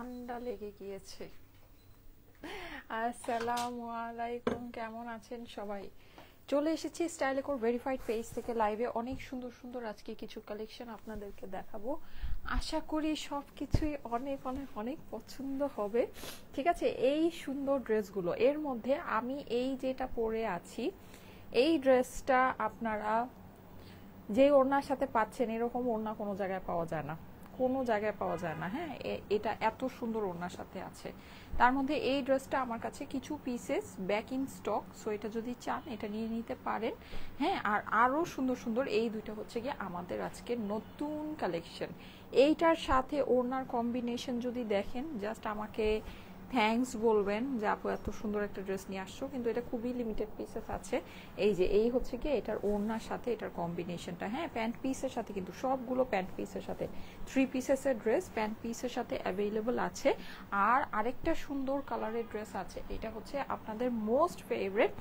ঠান্ডা লেগে গিয়েছে। আসসালামু আলাইকুম, কেমন আছেন সবাই? চলে এসেছি স্টাইলকোর ভেরিফাইড পেজ থেকে লাইভে। অনেক সুন্দর সুন্দর আজকে কিছু কালেকশন আপনাদেরকে দেখাবো। আশা করি সব কিছুই অনেক অনেক অনেক পছন্দ হবে। ঠিক আছে, এই সুন্দর ড্রেসগুলো, এর মধ্যে আমি এই যেটা পরে আছি, এই ড্রেসটা আপনারা যে ওড়নার সাথে পাচ্ছেন, এরকম ওড়না কোনো জায়গায় পাওয়া যায় না, কোনো জায়গায় পাওয়া যায় না। হ্যাঁ, এটা এত সুন্দর ওড়নার সাথে আছে। তার মধ্যে এই ড্রেসটা আমার কাছে কিছু pieces back in stock, so এটা যদি চান এটা নিয়ে নিতে পারেন। হ্যাঁ, আর আরও সুন্দর সুন্দর এই দুইটা হচ্ছে গিয়ে আমাদের আজকে নতুন কালেকশন। এইটার সাথে ওড়নার কম্বিনেশন যদি দেখেন, জাস্ট আমাকে থ্যাঙ্কস বলবেন যে আপু এত সুন্দর একটা ড্রেস নিয়ে আসছো, কিন্তু এটা খুবই লিমিটেড পিসেস আছে। এই যে এই হচ্ছে কি এটার ওড়নার সাথে এটার কম্বিনেশনটা। হ্যাঁ, প্যান্ট পিসের সাথে, কিন্তু সবগুলো প্যান্ট পিসের সাথে, 3 পিসেসের ড্রেস প্যান্ট পিসের সাথে অ্যাভেলেবল আছে। আর আরেকটা সুন্দর কালারের ড্রেস আছে, এটা হচ্ছে আপনাদের মোস্ট ফেভারিট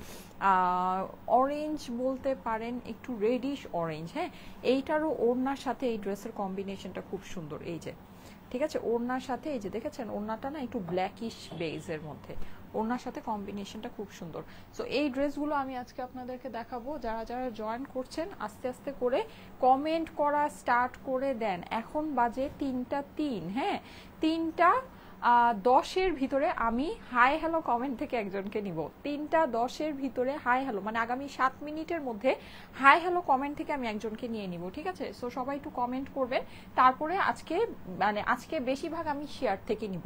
অরেঞ্জ বলতে পারেন, একটু রেডিশ অরেঞ্জ। হ্যাঁ, এইটারও ওড়নার সাথে এই ড্রেসের কম্বিনেশনটা খুব সুন্দর। এই যে ঠিক আছে, ওড়নার সাথে এই যে দেখেছেন, ওড়নাটা না একটু ব্ল্যাকিশ বেজের মধ্যে, ওড়নার সাথে কম্বিনেশনটা খুব সুন্দর। সো এই ড্রেসগুলো আমি আজকে আপনাদেরকে দেখাবো। যারা যারা জয়েন করছেন আস্তে আস্তে করে কমেন্ট করা স্টার্ট করে দেন। এখন বাজে 3টা 3। হ্যাঁ, 3টা 10-এর ভিতরে আমি হাই হ্যালো কমেন্ট থেকে একজনকে নিব। 3টা 10-এর ভিতরে হাই হ্যালো, মানে আগামী 7 মিনিটের মধ্যে হাই হ্যালো কমেন্ট থেকে আমি একজনকে নিয়ে নিব। ঠিক আছে, সো সবাই একটু কমেন্ট করবেন। তারপরে আজকে বেশিরভাগ আমি শেয়ার থেকে নিব।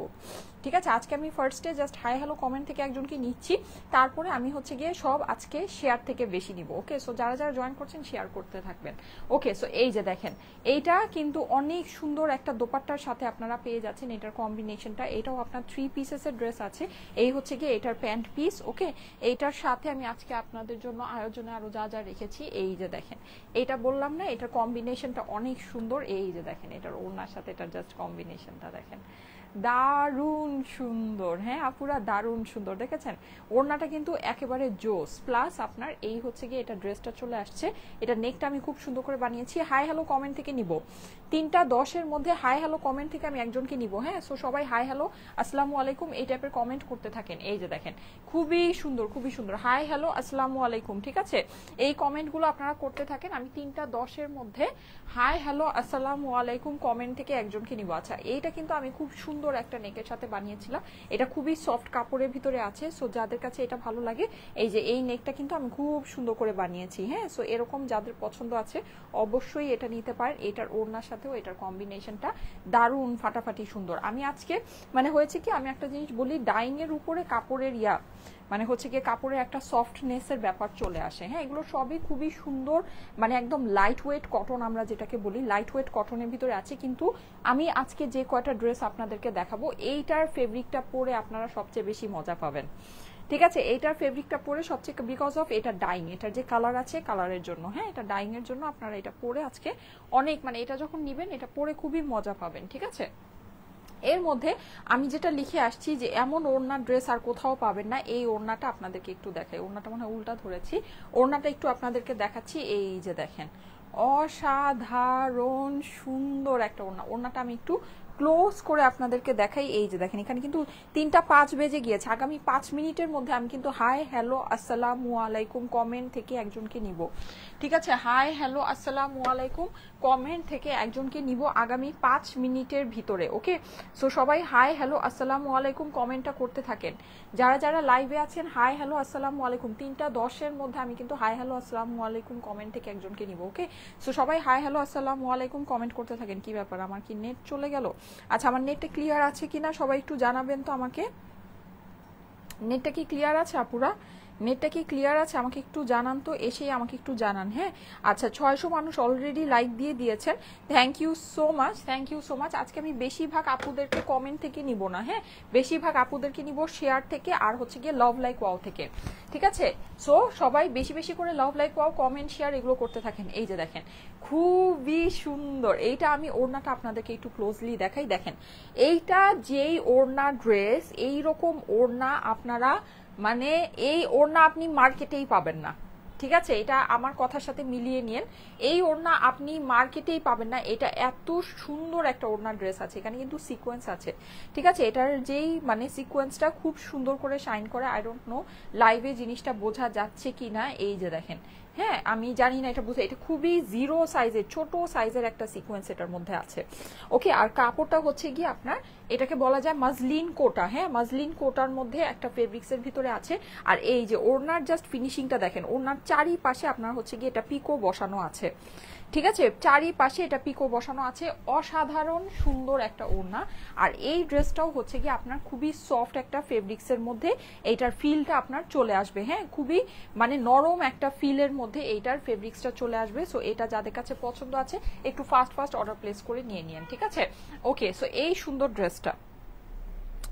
ঠিক আছে, আজকে আমি ফার্স্টে জাস্ট হাই হ্যালো কমেন্ট থেকে একজনকে নিচ্ছি, তারপরে আমি হচ্ছে গিয়ে সব আজকে শেয়ার থেকে বেশি নিব। ওকে, সো যারা যারা জয়েন করছেন শেয়ার করতে থাকবেন। ওকে, সো এই যে দেখেন, এইটা কিন্তু অনেক সুন্দর একটা দোপাট্টার সাথে আপনারা পেয়ে যাচ্ছেন। এটার কম্বিনেশনটা, এটাও আপনার 3 পিসেসের ড্রেস আছে। এই হচ্ছে গিয়ে এটার প্যান্ট পিস। ওকে, এইটার সাথে আমি আজকে আপনাদের জন্য আয়োজনে আরো যা যা রেখেছি, এই যে দেখেন, এটা বললাম না, এটার কম্বিনেশনটা অনেক সুন্দর। এই যে দেখেন, এটার ওড়নার সাথে এটার জাস্ট কম্বিনেশনটা দেখেন, দারুণ সুন্দর। হ্যাঁ আপুরা, দারুণ সুন্দর। দেখেছেন, ওড়নাটা কিন্তু একেবারে জোস। প্লাস আপনার এই হচ্ছে গিয়ে এটা ড্রেসটা চলে আসছে, এটা নেকটা আমি খুব সুন্দর করে বানিয়েছি। হাই হ্যালো কমেন্ট থেকে নিব, 3টা 10-এর মধ্যে হাই হ্যালো কমেন্ট থেকে আমি একজনকে নিব। হ্যাঁ, সো সবাই হাই হ্যালো আসসালামু আলাইকুম এই টাইপের কমেন্ট করতে থাকেন। এই যে দেখেন, খুবই সুন্দর খুবই সুন্দর, হাই হ্যালো আসসালামু আলাইকুম। ঠিক আছে, এই কমেন্টগুলো আপনারা করতে থাকেন। আমি 3টা 10-এর মধ্যে হাই হ্যালো আসসালামু আলাইকুম কমেন্ট থেকে একজনকে নিব। আচ্ছা, এইটা কিন্তু আমি খুব সুন্দর একটা নেকের সাথে বানিয়েছিলাম। এটা খুবই সফট কাপড়ের ভিতরে আছে, সো যাদের কাছে এটা ভালো লাগে, এই যে এই নেকটা কিন্তু আমি খুব সুন্দর করে বানিয়েছি। হ্যাঁ, সো এরকম যাদের পছন্দ আছে অবশ্যই এটা নিতে পারেন। এটার ওড়নার সাথেও এটার কম্বিনেশনটা দারুণ ফাটাফাটি সুন্দর। আমি আজকে মানে হয়েছে কি, আমি একটা জিনিস বলি, ডাইং এর উপরে কাপড়ের মানে হচ্ছে গিয়ে কাপড়ের একটা সফটনেসের ব্যাপার চলে আসে। হ্যাঁ, এগুলো সবই খুবই সুন্দর, মানে একদম লাইট ওয়েট কটন, আমরা যেটাকে বলি লাইট ওয়েট কটনের ভিতরে আছে। কিন্তু আমি আজকে যে কয়টা ড্রেস আপনাদেরকে দেখাবো, এইটার ফেব্রিকটা পরে আপনারা সবচেয়ে বেশি মজা পাবেন। ঠিক আছে, এইটার ফেব্রিকটা পরে সবচেয়ে, বিকজ অফ এটা ডাইং, এটার যে কালার আছে কালারের জন্য। হ্যাঁ, এটা ডাইং এর জন্য আপনারা এটা পরে আজকে অনেক, মানে এটা যখন নিবেন এটা পরে খুবই মজা পাবেন। ঠিক আছে, এর মধ্যে আমি যেটা লিখে আসছি যে এমন ওড়না ড্রেস আর কোথাও পাবেন না। এই ওড়নাটা আপনাদেরকে একটু দেখাই, ওড়নাটা মনে হয় উল্টা ধরেছি, ওড়নাটা একটু আপনাদেরকে দেখাচ্ছি। এই যে দেখেন, অসাধারণ সুন্দর একটা ওড়না। ওড়নাটা আমি একটু ক্লোজ করে আপনাদেরকে দেখাই। এই যে দেখেন, এখানে কিন্তু 3টা 5 বেজে গিয়েছে। আগামী 5 মিনিটের মধ্যে আমি কিন্তু হাই হ্যালো আসসালামু আলাইকুম কমেন্ট থেকে একজনকে নিব। ঠিক আছে, হাই হ্যালো আসসালামু আলাইকুম কমেন্ট থেকে একজনকে নিব আগামী 5 মিনিটের ভিতরে। ওকে, সো সবাই হাই হ্যালো আসসালামু আলাইকুম কমেন্টটা করতে থাকেন। যারা যারা লাইভে আছেন হাই হ্যালো আসসালামু আলাইকুম, 3টা 10-এর মধ্যে আমি কিন্তু হাই হ্যালো আসসালামু আলাইকুম কমেন্ট থেকে একজনকে নিব। ওকে, সো সবাই হাই হ্যালো আসসালামু আলাইকুম কমেন্ট করতে থাকেন। কি ব্যাপার, আমার কি নেট চলে গেল? আচ্ছা, আমার নেটটা ক্লিয়ার আছে কিনা সবাই একটু জানাবেন তো আমাকে। নেটটা কি ক্লিয়ার আছে আপুরা? নেটটা কি ক্লিয়ার আছে আমাকে একটু জানান তো, এসেই আমাকে একটু জানান। হ্যাঁ, আচ্ছা, 600 মানুষ অলরেডি লাইক দিয়ে দিয়েছেন, thank you so much, thank you so much. আজকে আমি বেশিরভাগ আপুদেরকে কমেন্ট থেকে নিব না। হ্যাঁ, বেশিরভাগ আপুদেরকে নিব শেয়ার থেকে, আর হচ্ছে গিয়ে লাভ লাইক ওয়াও থেকে। ঠিক আছে, সো সবাই বেশি বেশি করে লাভ লাইক ওয়াও কমেন্ট শেয়ার এগুলো করতে থাকেন। এই যে দেখেন, খুবই সুন্দর। এইটা আমি ওড়নাটা আপনাদেরকে একটু ক্লোজলি দেখাই। দেখেন, এইটা যেই ওড়না ড্রেস, এইরকম ওড়না আপনারা, মানে এই ওড়না আপনি মার্কেটেই পাবেন না। ঠিক আছে, এটা আমার কথার সাথে মিলিয়ে নিন। এই ওড়না আপনি মার্কেটেই পাবেন না, এটা এত সুন্দর একটা ওড়না ড্রেস আছে, এখানে কিন্তু সিকোয়েন্স আছে। ঠিক আছে, এটার যেই মানে সিকোয়েন্সটা খুব সুন্দর করে শাইন করে। আই ডোন্ট নো লাইভে জিনিসটা বোঝা যাচ্ছে কি না, এই যে দেখেন, হ্যাঁ আমি জানি না এটা বুঝে, এটা খুবই জিরো সাইজের, ছোট সাইজের একটা সিকোয়েন্স এটার মধ্যে আছে। ওকে, আর কাপড়টা হচ্ছে গিয়ে আপনার এটাকে বলা যায় মাসলিন কোটা। হ্যাঁ, মাসলিন কোটার মধ্যে একটা ফেব্রিক্সের ভিতরে আছে। আর এই যে ওড়নার জাস্ট ফিনিশিংটা দেখেন, ওড়নার চারিপাশে আপনার হচ্ছে গিয়ে এটা পিকো বসানো আছে। ঠিক আছে, চারিপাশে এটা পিকো বসানো আছে, অসাধারণ সুন্দর একটা ওড়না। আর এই ড্রেসটাও হচ্ছে গিয়ে আপনার খুবই সফট একটা ফেব্রিক্সের মধ্যে এইটার ফিলটা আপনার চলে আসবে। হ্যাঁ, খুবই মানে নরম একটা ফিলের মধ্যে এইটার ফেব্রিক্সটা চলে আসবে। সো এটা যাদের কাছে পছন্দ আছে একটু ফাস্ট ফাস্ট অর্ডার প্লেস করে নিয়ে নিন। ঠিক আছে, ওকে, সো এই সুন্দর ড্রেসটা,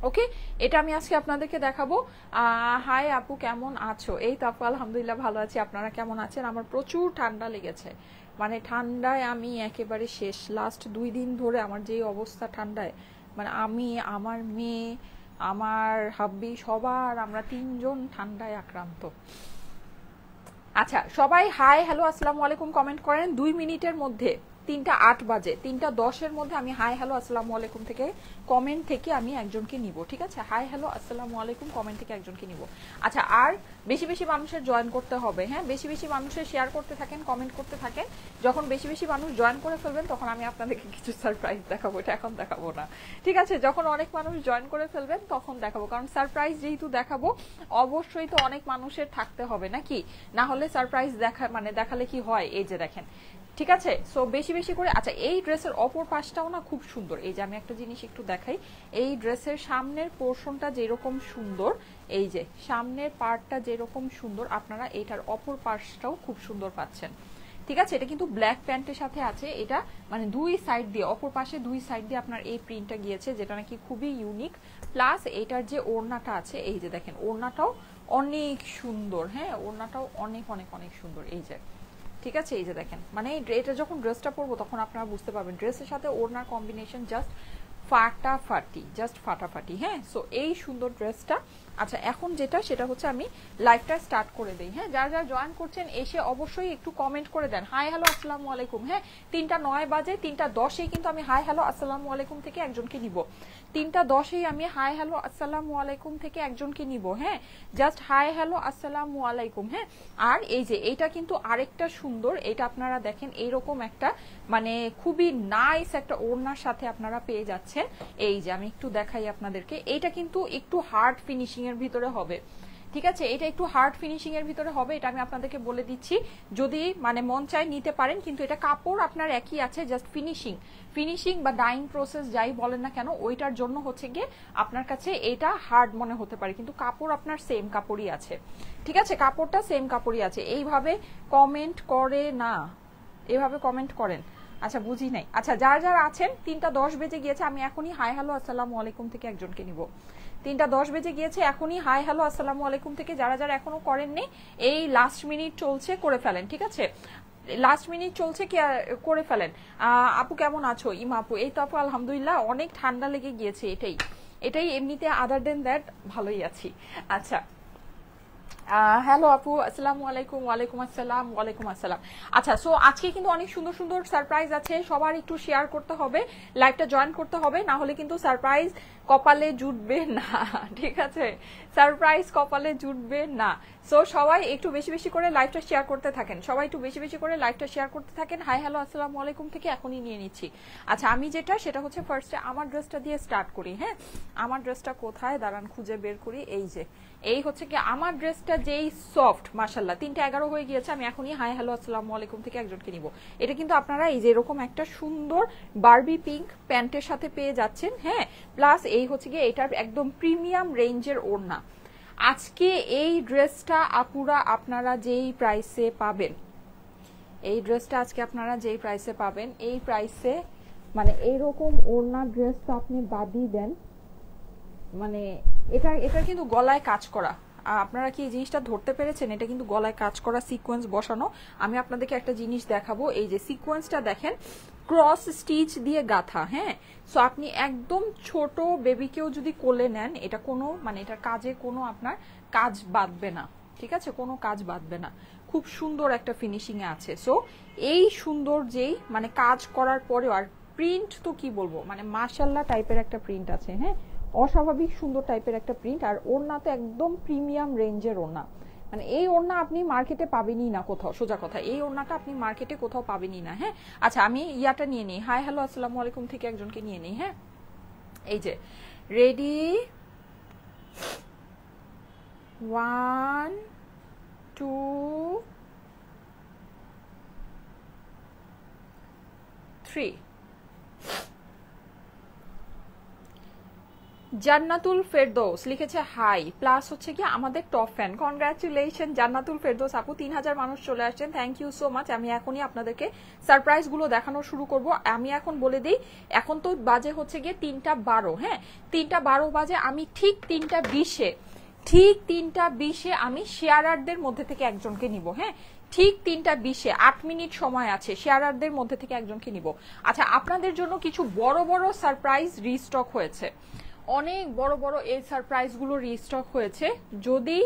ওকে, এটা আমি আজকে আপনাদেরকে দেখাবো। হাই আপু, কেমন আছো? এই তো আপু আলহামদুলিল্লাহ ভালো আছি, আপনারা কেমন আছেন? আমার প্রচুর ঠান্ডা লেগেছে, মানে ঠান্ডায় আমি একেবারে শেষ। লাস্ট 2 দিন ধরে আমার যে অবস্থা ঠান্ডায়, মানে আমি, আমার মেয়ে, আমার হাব্বি, সবার আমরা 3 জন ঠান্ডায় আক্রান্ত। আচ্ছা, সবাই হাই হ্যালো আসসালামু আলাইকুম কমেন্ট করেন 2 মিনিটের মধ্যে। 3টা 8 বাজে, 3টা 10-এর মধ্যে আমি হাই হ্যালো আসসালামু আলাইকুম থেকে কমেন্ট থেকে আমি একজনকে নিব। ঠিক আছে, হাই হ্যালো আসসালামু আলাইকুম কমেন্ট থেকে একজনকে নিব। আচ্ছা, আর বেশি বেশি মানুষের জয়েন করতে হবে। হ্যাঁ, বেশি বেশি মানুষের শেয়ার করতে থাকেন, কমেন্ট করতে থাকেন। যখন বেশি বেশি মানুষ জয়েন করে ফেলবেন তখন আমি আপনাদেরকে কিছু সারপ্রাইজ দেখাবো, এটা এখন দেখাবো না। ঠিক আছে, যখন অনেক মানুষ জয়েন করে ফেলবেন তখন দেখাবো, কারণ সারপ্রাইজ যেহেতু দেখাবো অবশ্যই তো অনেক মানুষের থাকতে হবে নাকি, না হলে সারপ্রাইজ মানে দেখালে কি হয়, এই যে দেখেন। ঠিক আছে, সো বেশি বেশি করে। আচ্ছা, এই ড্রেসের অপর পাশটাও না খুব সুন্দর। এই যে আমি একটা জিনিস একটু দেখাই, এই ড্রেসের সামনের পোর্শনটা যেরকম সুন্দর, এই যে সামনের পার্টটা যেরকম সুন্দর, আপনারা এইটার অপর পাশটাও খুব সুন্দর পাচ্ছেন। ঠিক আছে, এটা কিন্তু ব্ল্যাক প্যান্টের সাথে আছে, এটা মানে 2 সাইড দিয়ে, অপর পাশে 2 সাইড দিয়ে আপনার এই প্রিন্টটা গিয়েছে, যেটা নাকি খুবই ইউনিক। প্লাস এইটার যে ওড়নাটা আছে, এই যে দেখেন ওড়নাটাও অনেক সুন্দর। হ্যাঁ, ওড়নাটাও অনেক অনেক অনেক সুন্দর, এই যে। ঠিক আছে, এই যে দেখেন, মানে এটা যখন ড্রেসটা পরবো তখন আপনারা বুঝতে পারবেন ড্রেসের সাথে ওড়নার কম্বিনেশন জাস্ট ফাটাফাটি, জাস্ট ফাটাফাটি। হ্যাঁ, সো এই সুন্দর ড্রেসটা। আচ্ছা, এখন যেটা সেটা হচ্ছে আমি লাইভটা স্টার্ট করে দেই। হ্যাঁ, যারা যারা জয়েন করছেন এসে অবশ্যই একটু কমেন্ট করে দেন হাই হ্যালো আসসালামু আলাইকুম। হ্যাঁ, 3টা 9 বাজে, 3টা 10-এই কিন্তু আমি হাই হ্যালো আসসালামু আলাইকুম থেকে একজনকে নিব। 3টা 10-এই আমি হাই হ্যালো আসসালামু আলাইকুম থেকে একজনকে নিব। হ্যাঁ, জাস্ট হাই হ্যালো আসসালামু আলাইকুম। হ্যাঁ, আর এই যে এইটা কিন্তু আরেকটা সুন্দর, এটা আপনারা দেখেন এইরকম একটা মানে খুবই নাইস একটা ওড়নার সাথে আপনারা পেয়ে যাচ্ছেন। এই যে আমি একটু দেখাই আপনাদেরকে, এইটা কিন্তু একটু হার্ড ফিনিশিং এর ভিতরে হবে। ঠিক আছে, এটা একটু হার্ড ফিনিশিং এর ভিতরে হবে, এটা আমি আপনাদেরকে বলে দিচ্ছি। যদি মানে মন চায় নিতে পারেন, কিন্তু এটা কাপড় আপনার একই আছে, জাস্ট ফিনিশিং বা ডাইং প্রসেস যাই বলেন না কেন, ওইটার জন্য হচ্ছে গিয়ে আপনার কাছে এটা হার্ড মনে হতে পারে, কিন্তু কাপড় আপনার সেম কাপড়ই আছে। ঠিক আছে, কাপড়টা সেম কাপড়ই আছে। এইভাবে কমেন্ট করে না, এভাবে কমেন্ট করেন। আচ্ছা, বুঝি নাই। আচ্ছা, যারা যারা আছেন, 3টা 10 বেজে গিয়েছে, আমি এখনই হাই হ্যালো আসসালামু আলাইকুম থেকে একজনকে নিব। 3টা 10 বেজে গিয়েছে, এখনই হাই হ্যালো আসসালামু আলাইকুম থেকে যারা যারা এখনো করেননি, এই লাস্ট মিনিট চলছে, করে ফেলেন। ঠিক আছে, লাস্ট মিনিট চলছে, কি করে ফেলেন। আপু কেমন আছো? ইমা আপু, এই তো আপু আলহামদুলিল্লাহ, অনেক ঠান্ডা লেগে গিয়েছে, এটাই এমনিতে আদার দেন দ্যাট ভালোই আছি। আচ্ছা, হ্যালো আপু, আসসালামু আলাইকুম। ওয়ালাইকুম আসসালাম, ওয়ালাইকুম আসসালাম। আচ্ছা, সো আজকে কিন্তু অনেক সুন্দর সুন্দর সারপ্রাইজ আছে, সবার একটু শেয়ার করতে হবে, লাইভটা জয়েন করতে হবে, না হলে কিন্তু সারপ্রাইজ কপালে জুটবে না। ঠিক আছে, সারপ্রাইজ কপালে জুটবে না। সো সবাই একটু বেশি বেশি করে লাইভটা শেয়ার করতে থাকেন, সবাই একটু বেশি বেশি করে লাইভটা শেয়ার করতে থাকেন। হাই হ্যালো আসসালামু আলাইকুম থেকে এখনই নিয়ে নিচ্ছি। আচ্ছা, আমি যেটা সেটা হচ্ছে ফার্স্টে আমার ড্রেসটা দিয়ে স্টার্ট করি। হ্যাঁ, আমার ড্রেসটা কোথায়, দাঁড়ান খুঁজে বের করি। এই যে, এই হচ্ছে কি আমার ড্রেসটা, যেই সফট মাশাআল্লাহ। 3টা 11 হয়ে গিয়েছে, আমি এখনই হাই হ্যালো আসসালামু আলাইকুম থেকে একজনকে নিব। এটা কিন্তু আপনারা এই যে এরকম একটা সুন্দর বারবি পিঙ্ক প্যান্টের সাথে পেয়ে যাচ্ছেন। হ্যাঁ, প্লাস এই হচ্ছে গিয়ে এটার একদম প্রিমিয়াম রেঞ্জের ওড়না। আজকে এই ড্রেসটা আপুরা আপনারা যেই প্রাইসে পাবেন, এই ড্রেসটা আজকে আপনারা যেই প্রাইসে পাবেন, এই প্রাইসে মানে এইরকম ওড়না ড্রেস তো আপনি বাদই দেন। মানে এটা কিন্তু গলায় কাজ করা, আপনারা কি এই জিনিসটা ধরতে পেরেছেন? এটা কিন্তু গলায় কাজ করা, সিকোয়েন্স বসানো। আমি আপনাদেরকে একটা জিনিস দেখাবো, এই যে সিকোয়েন্সটা দেখেন, ক্রস স্টিচ দিয়ে গাঁথা। হ্যাঁ, সো আপনি একদম ছোট বেবিকেও যদি কোলে নেন, এটা কোনো মানে এটার কাজে কোনো আপনার কাজ বাঁধবে না। ঠিক আছে, কোনো কাজ বাঁধবে না, খুব সুন্দর একটা ফিনিশিং এ আছে। সো এই সুন্দর যেই মানে কাজ করার পরেও, আর প্রিন্ট তো কি বলবো, মানে মাশাআল্লাহ টাইপের একটা প্রিন্ট আছে, হ্যাঁ অস্বাভাবিক সুন্দর টাইপের একটা প্রিন্ট। আর ওড়না তো একদম প্রিমিয়াম রেঞ্জের ওড়না, মানে এই ওড়না আপনি মার্কেটে পাবেনই না কোথাও, সোজা কথা এই ওড়নাটা আপনি মার্কেটে কোথাও পাবেনই না। হ্যাঁ আচ্ছা আমি ইয়াটা নিয়ে নিই, হাই হ্যালো আসসালামু আলাইকুম থেকে একজনকে নিয়ে নিই। হ্যাঁ এই যে রেডি 1 2 3। জান্নাতুল ফেরদৌস লিখেছে হাই, প্লাস হচ্ছে কি আমাদের top fan, congratulation Jannatul Ferdous আপু, 3000 মানুষ চলে আসছেন, থ্যাংক ইউ সো মাচ। আমি এখনই আপনাদেরকে সারপ্রাইজ গুলো দেখানো শুরু করব। আমি এখন বলে দিই, এখন তো বাজে হচ্ছে গিয়ে 3টা 12, হ্যাঁ 3টা 12 বাজে। আমি ঠিক 3টা 20-এ আমি শেয়ারারদের মধ্যে থেকে একজনকে নিব। হ্যাঁ ঠিক 3টা 20-এ 8 মিনিট সময় আছে, শেয়ারারদের মধ্যে থেকে একজনকে নিব। আচ্ছা আপনাদের জন্য কিছু বড় বড় সারপ্রাইজ রিস্টক হয়েছে, অনেক বড় বড় এই সারপ্রাইজ গুলো রিস্টক হয়েছে, যদি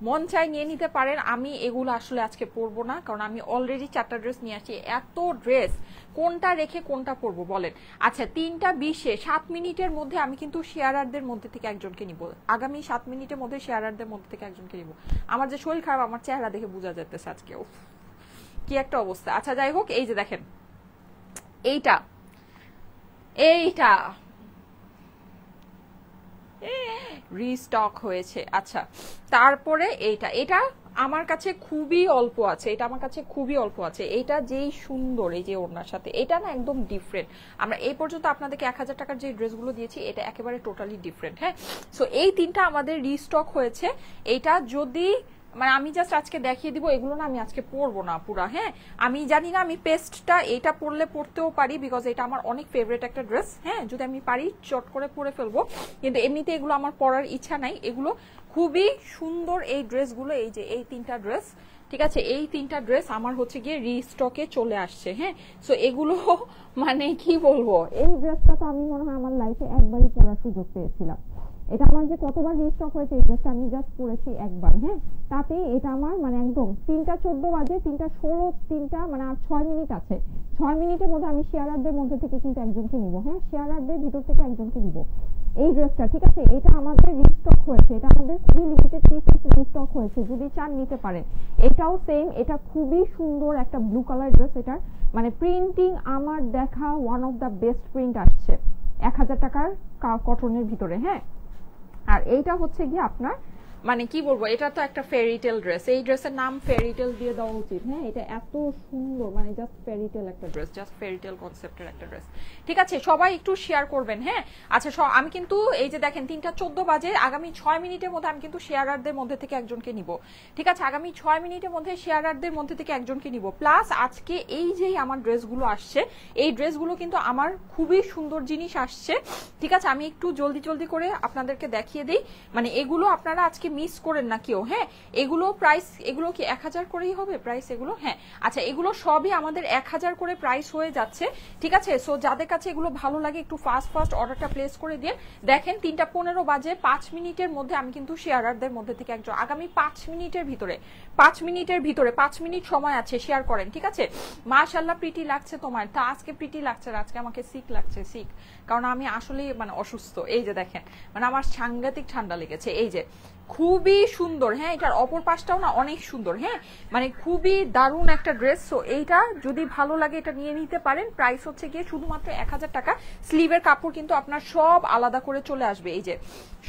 মন চাই নিয়ে নিতে পারেন। আমি এগুলো আসলে আজকে পরবো না, কারণ আমি অলরেডি 4টা ড্রেস নিয়ে আসছি। এত ড্রেস কোনটা রেখে কোনটা পরবো বলেন। আচ্ছা 3টা 20-এ 7 মিনিটের মধ্যে আমি কিন্তু শেয়ারারদের মধ্যে থেকে একজনকে নিব, আগামী 7 মিনিটের মধ্যে শেয়ারারদের মধ্যে থেকে একজনকে নিব। আমার যে শরীর খারাপ, আমার চেহারা দেখে বোঝা যাচ্ছে আজকে কি একটা অবস্থা। আচ্ছা যাই হোক, এই যে দেখেন এইটা রিস্টক হয়েছে। আচ্ছা তারপরে এটা আমার কাছে খুবই অল্প আছে, এটা আমার কাছে খুবই অল্প আছে। এটা যেই সুন্দর, এই যে ওড়নার সাথে এটা না একদম ডিফারেন্ট। আমরা এই পর্যন্ত আপনাদেরকে 1000 টাকার যে ড্রেসগুলো দিয়েছি এটা একেবারে টোটালি ডিফারেন্ট। হ্যাঁ সো এই 3টা আমাদের রিস্টক হয়েছে। এটা যদি মানে আমি জাস্ট আজকে দেখিয়ে দিব, এগুলো না আমি আজকে পরবো না পুরা। হ্যাঁ আমি জানি না, আমি পেস্টটা এটা পরতেও পারি, বিকজ এটা আমার অনেক ফেভারিট একটা ড্রেস। হ্যাঁ যদি আমি পারি চট করে পরে ফেলবো, কিন্তু এমনিতে এগুলো আমার পরার ইচ্ছা নাই। এগুলো খুবই সুন্দর এই ড্রেসগুলো, এই যে এই 3টা ড্রেস, ঠিক আছে এই 3টা ড্রেস আমার হচ্ছে গিয়ে রিস্টকে চলে আসছে। হ্যাঁ সো এগুলো মানে কি বলবো, এই ড্রেসটা তো আমি মনে হয় আমার লাইফে একবারই পরার সুযোগ পেয়েছিলাম। এটা আমার যে কতবার রিস্টক হয়েছে এই ড্রেসটা আমি জাস্ট পরেছি একবার। হ্যাঁ তাতে এটা আমার মানে একদম 3টা 14 বাজে, 3টা 16, 3টা মানে আর 6 মিনিট আছে। 6 মিনিটের মধ্যে আমি শেয়ারারদের মধ্যে থেকে কিন্তু একজনকে নিব। হ্যাঁ শেয়ারারদের ভিতর থেকে একজনকে নিব এই ড্রেসটা, ঠিক আছে এটা আমাদের রিস্টক হয়েছে, এটা আমাদের খুবই লিমিটেড পিসেস রিস্টক হয়েছে, যদি চান নিতে পারেন। এটাও সেম, এটা খুবই সুন্দর একটা ব্লু কালার ড্রেস। এটার মানে প্রিন্টিং আমার দেখা one of the best print আসছে 1000 টাকার কটনের ভিতরে। হ্যাঁ আর এইটা হচ্ছে গিয়ে আপনার মানে কি বলবো, এটা তো একটা ফেরিটেল ড্রেস, এই ড্রেসের নাম ফেরিটেল দিয়ে দেওয়া উচিত। হ্যাঁ এটা এত সুন্দর, মানে জাস্ট ফেরিটেল একটা ড্রেস, জাস্ট ফেরিটেল কনসেপ্টের একটা ড্রেস। ঠিক আছে সবাই একটু শেয়ার করবেন। হ্যাঁ আচ্ছা আমি কিন্তু এই যে দেখেন 3টা 14 বাজে, আগামী 6 মিনিটের মধ্যে আমি কিন্তু শেয়ারারদের মধ্যে থেকে একজনকে নিব। ঠিক আছে আগামী 6 মিনিটের মধ্যে শেয়ারারদের মধ্যে থেকে একজনকে নিব। প্লাস আজকে এই যে আমার ড্রেসগুলো আসছে, এই ড্রেসগুলো কিন্তু আমার খুবই সুন্দর জিনিস আসছে। ঠিক আছে আমি একটু জলদি করে আপনাদেরকে দেখিয়ে দিই, মানে এগুলো আপনারা আজকে মিস করেন না কেউ। হ্যাঁ এগুলো প্রাইস, এগুলো কি 1000 করেই হবে প্রাইস এগুলো? হ্যাঁ আচ্ছা এগুলো সবই আমাদের 1000 করে প্রাইস হয়ে যাচ্ছে। ঠিক আছে সো যাদের কাছে এগুলো ভালো লাগে একটু ফাস্ট অর্ডারটা প্লেস করে দিয়ে। দেখেন 3টা 15 বাজে, 5 মিনিটের মধ্যে আমি কিন্তু শেয়ারারদের মধ্যে থেকে একজন, আগামী 5 মিনিটের ভিতরে 5 মিনিট সময় আছে, শেয়ার করেন। ঠিক আছে মাশাআল্লাহ প্রিটি লাগছে তোমার, তা আজকে প্রিটি লাগছে, আজকে আমাকে সিক লাগছে, কারণ আমি আসলে মানে অসুস্থ। এই যে দেখেন মানে আমার সাংঘাতিক ঠান্ডা লেগেছে। এই যে খুবই সুন্দর। হ্যাঁ এটার অপর পাশটাও না অনেক সুন্দর। হ্যাঁ মানে খুবই দারুণ একটা ড্রেস। সো এইটা যদি ভালো লাগে এটা নিয়ে নিতে পারেন। প্রাইস হচ্ছে গিয়ে শুধুমাত্র 1000 টাকা। স্লিভের কাপড় কিন্তু আপনার সব আলাদা করে চলে আসবে, এই যে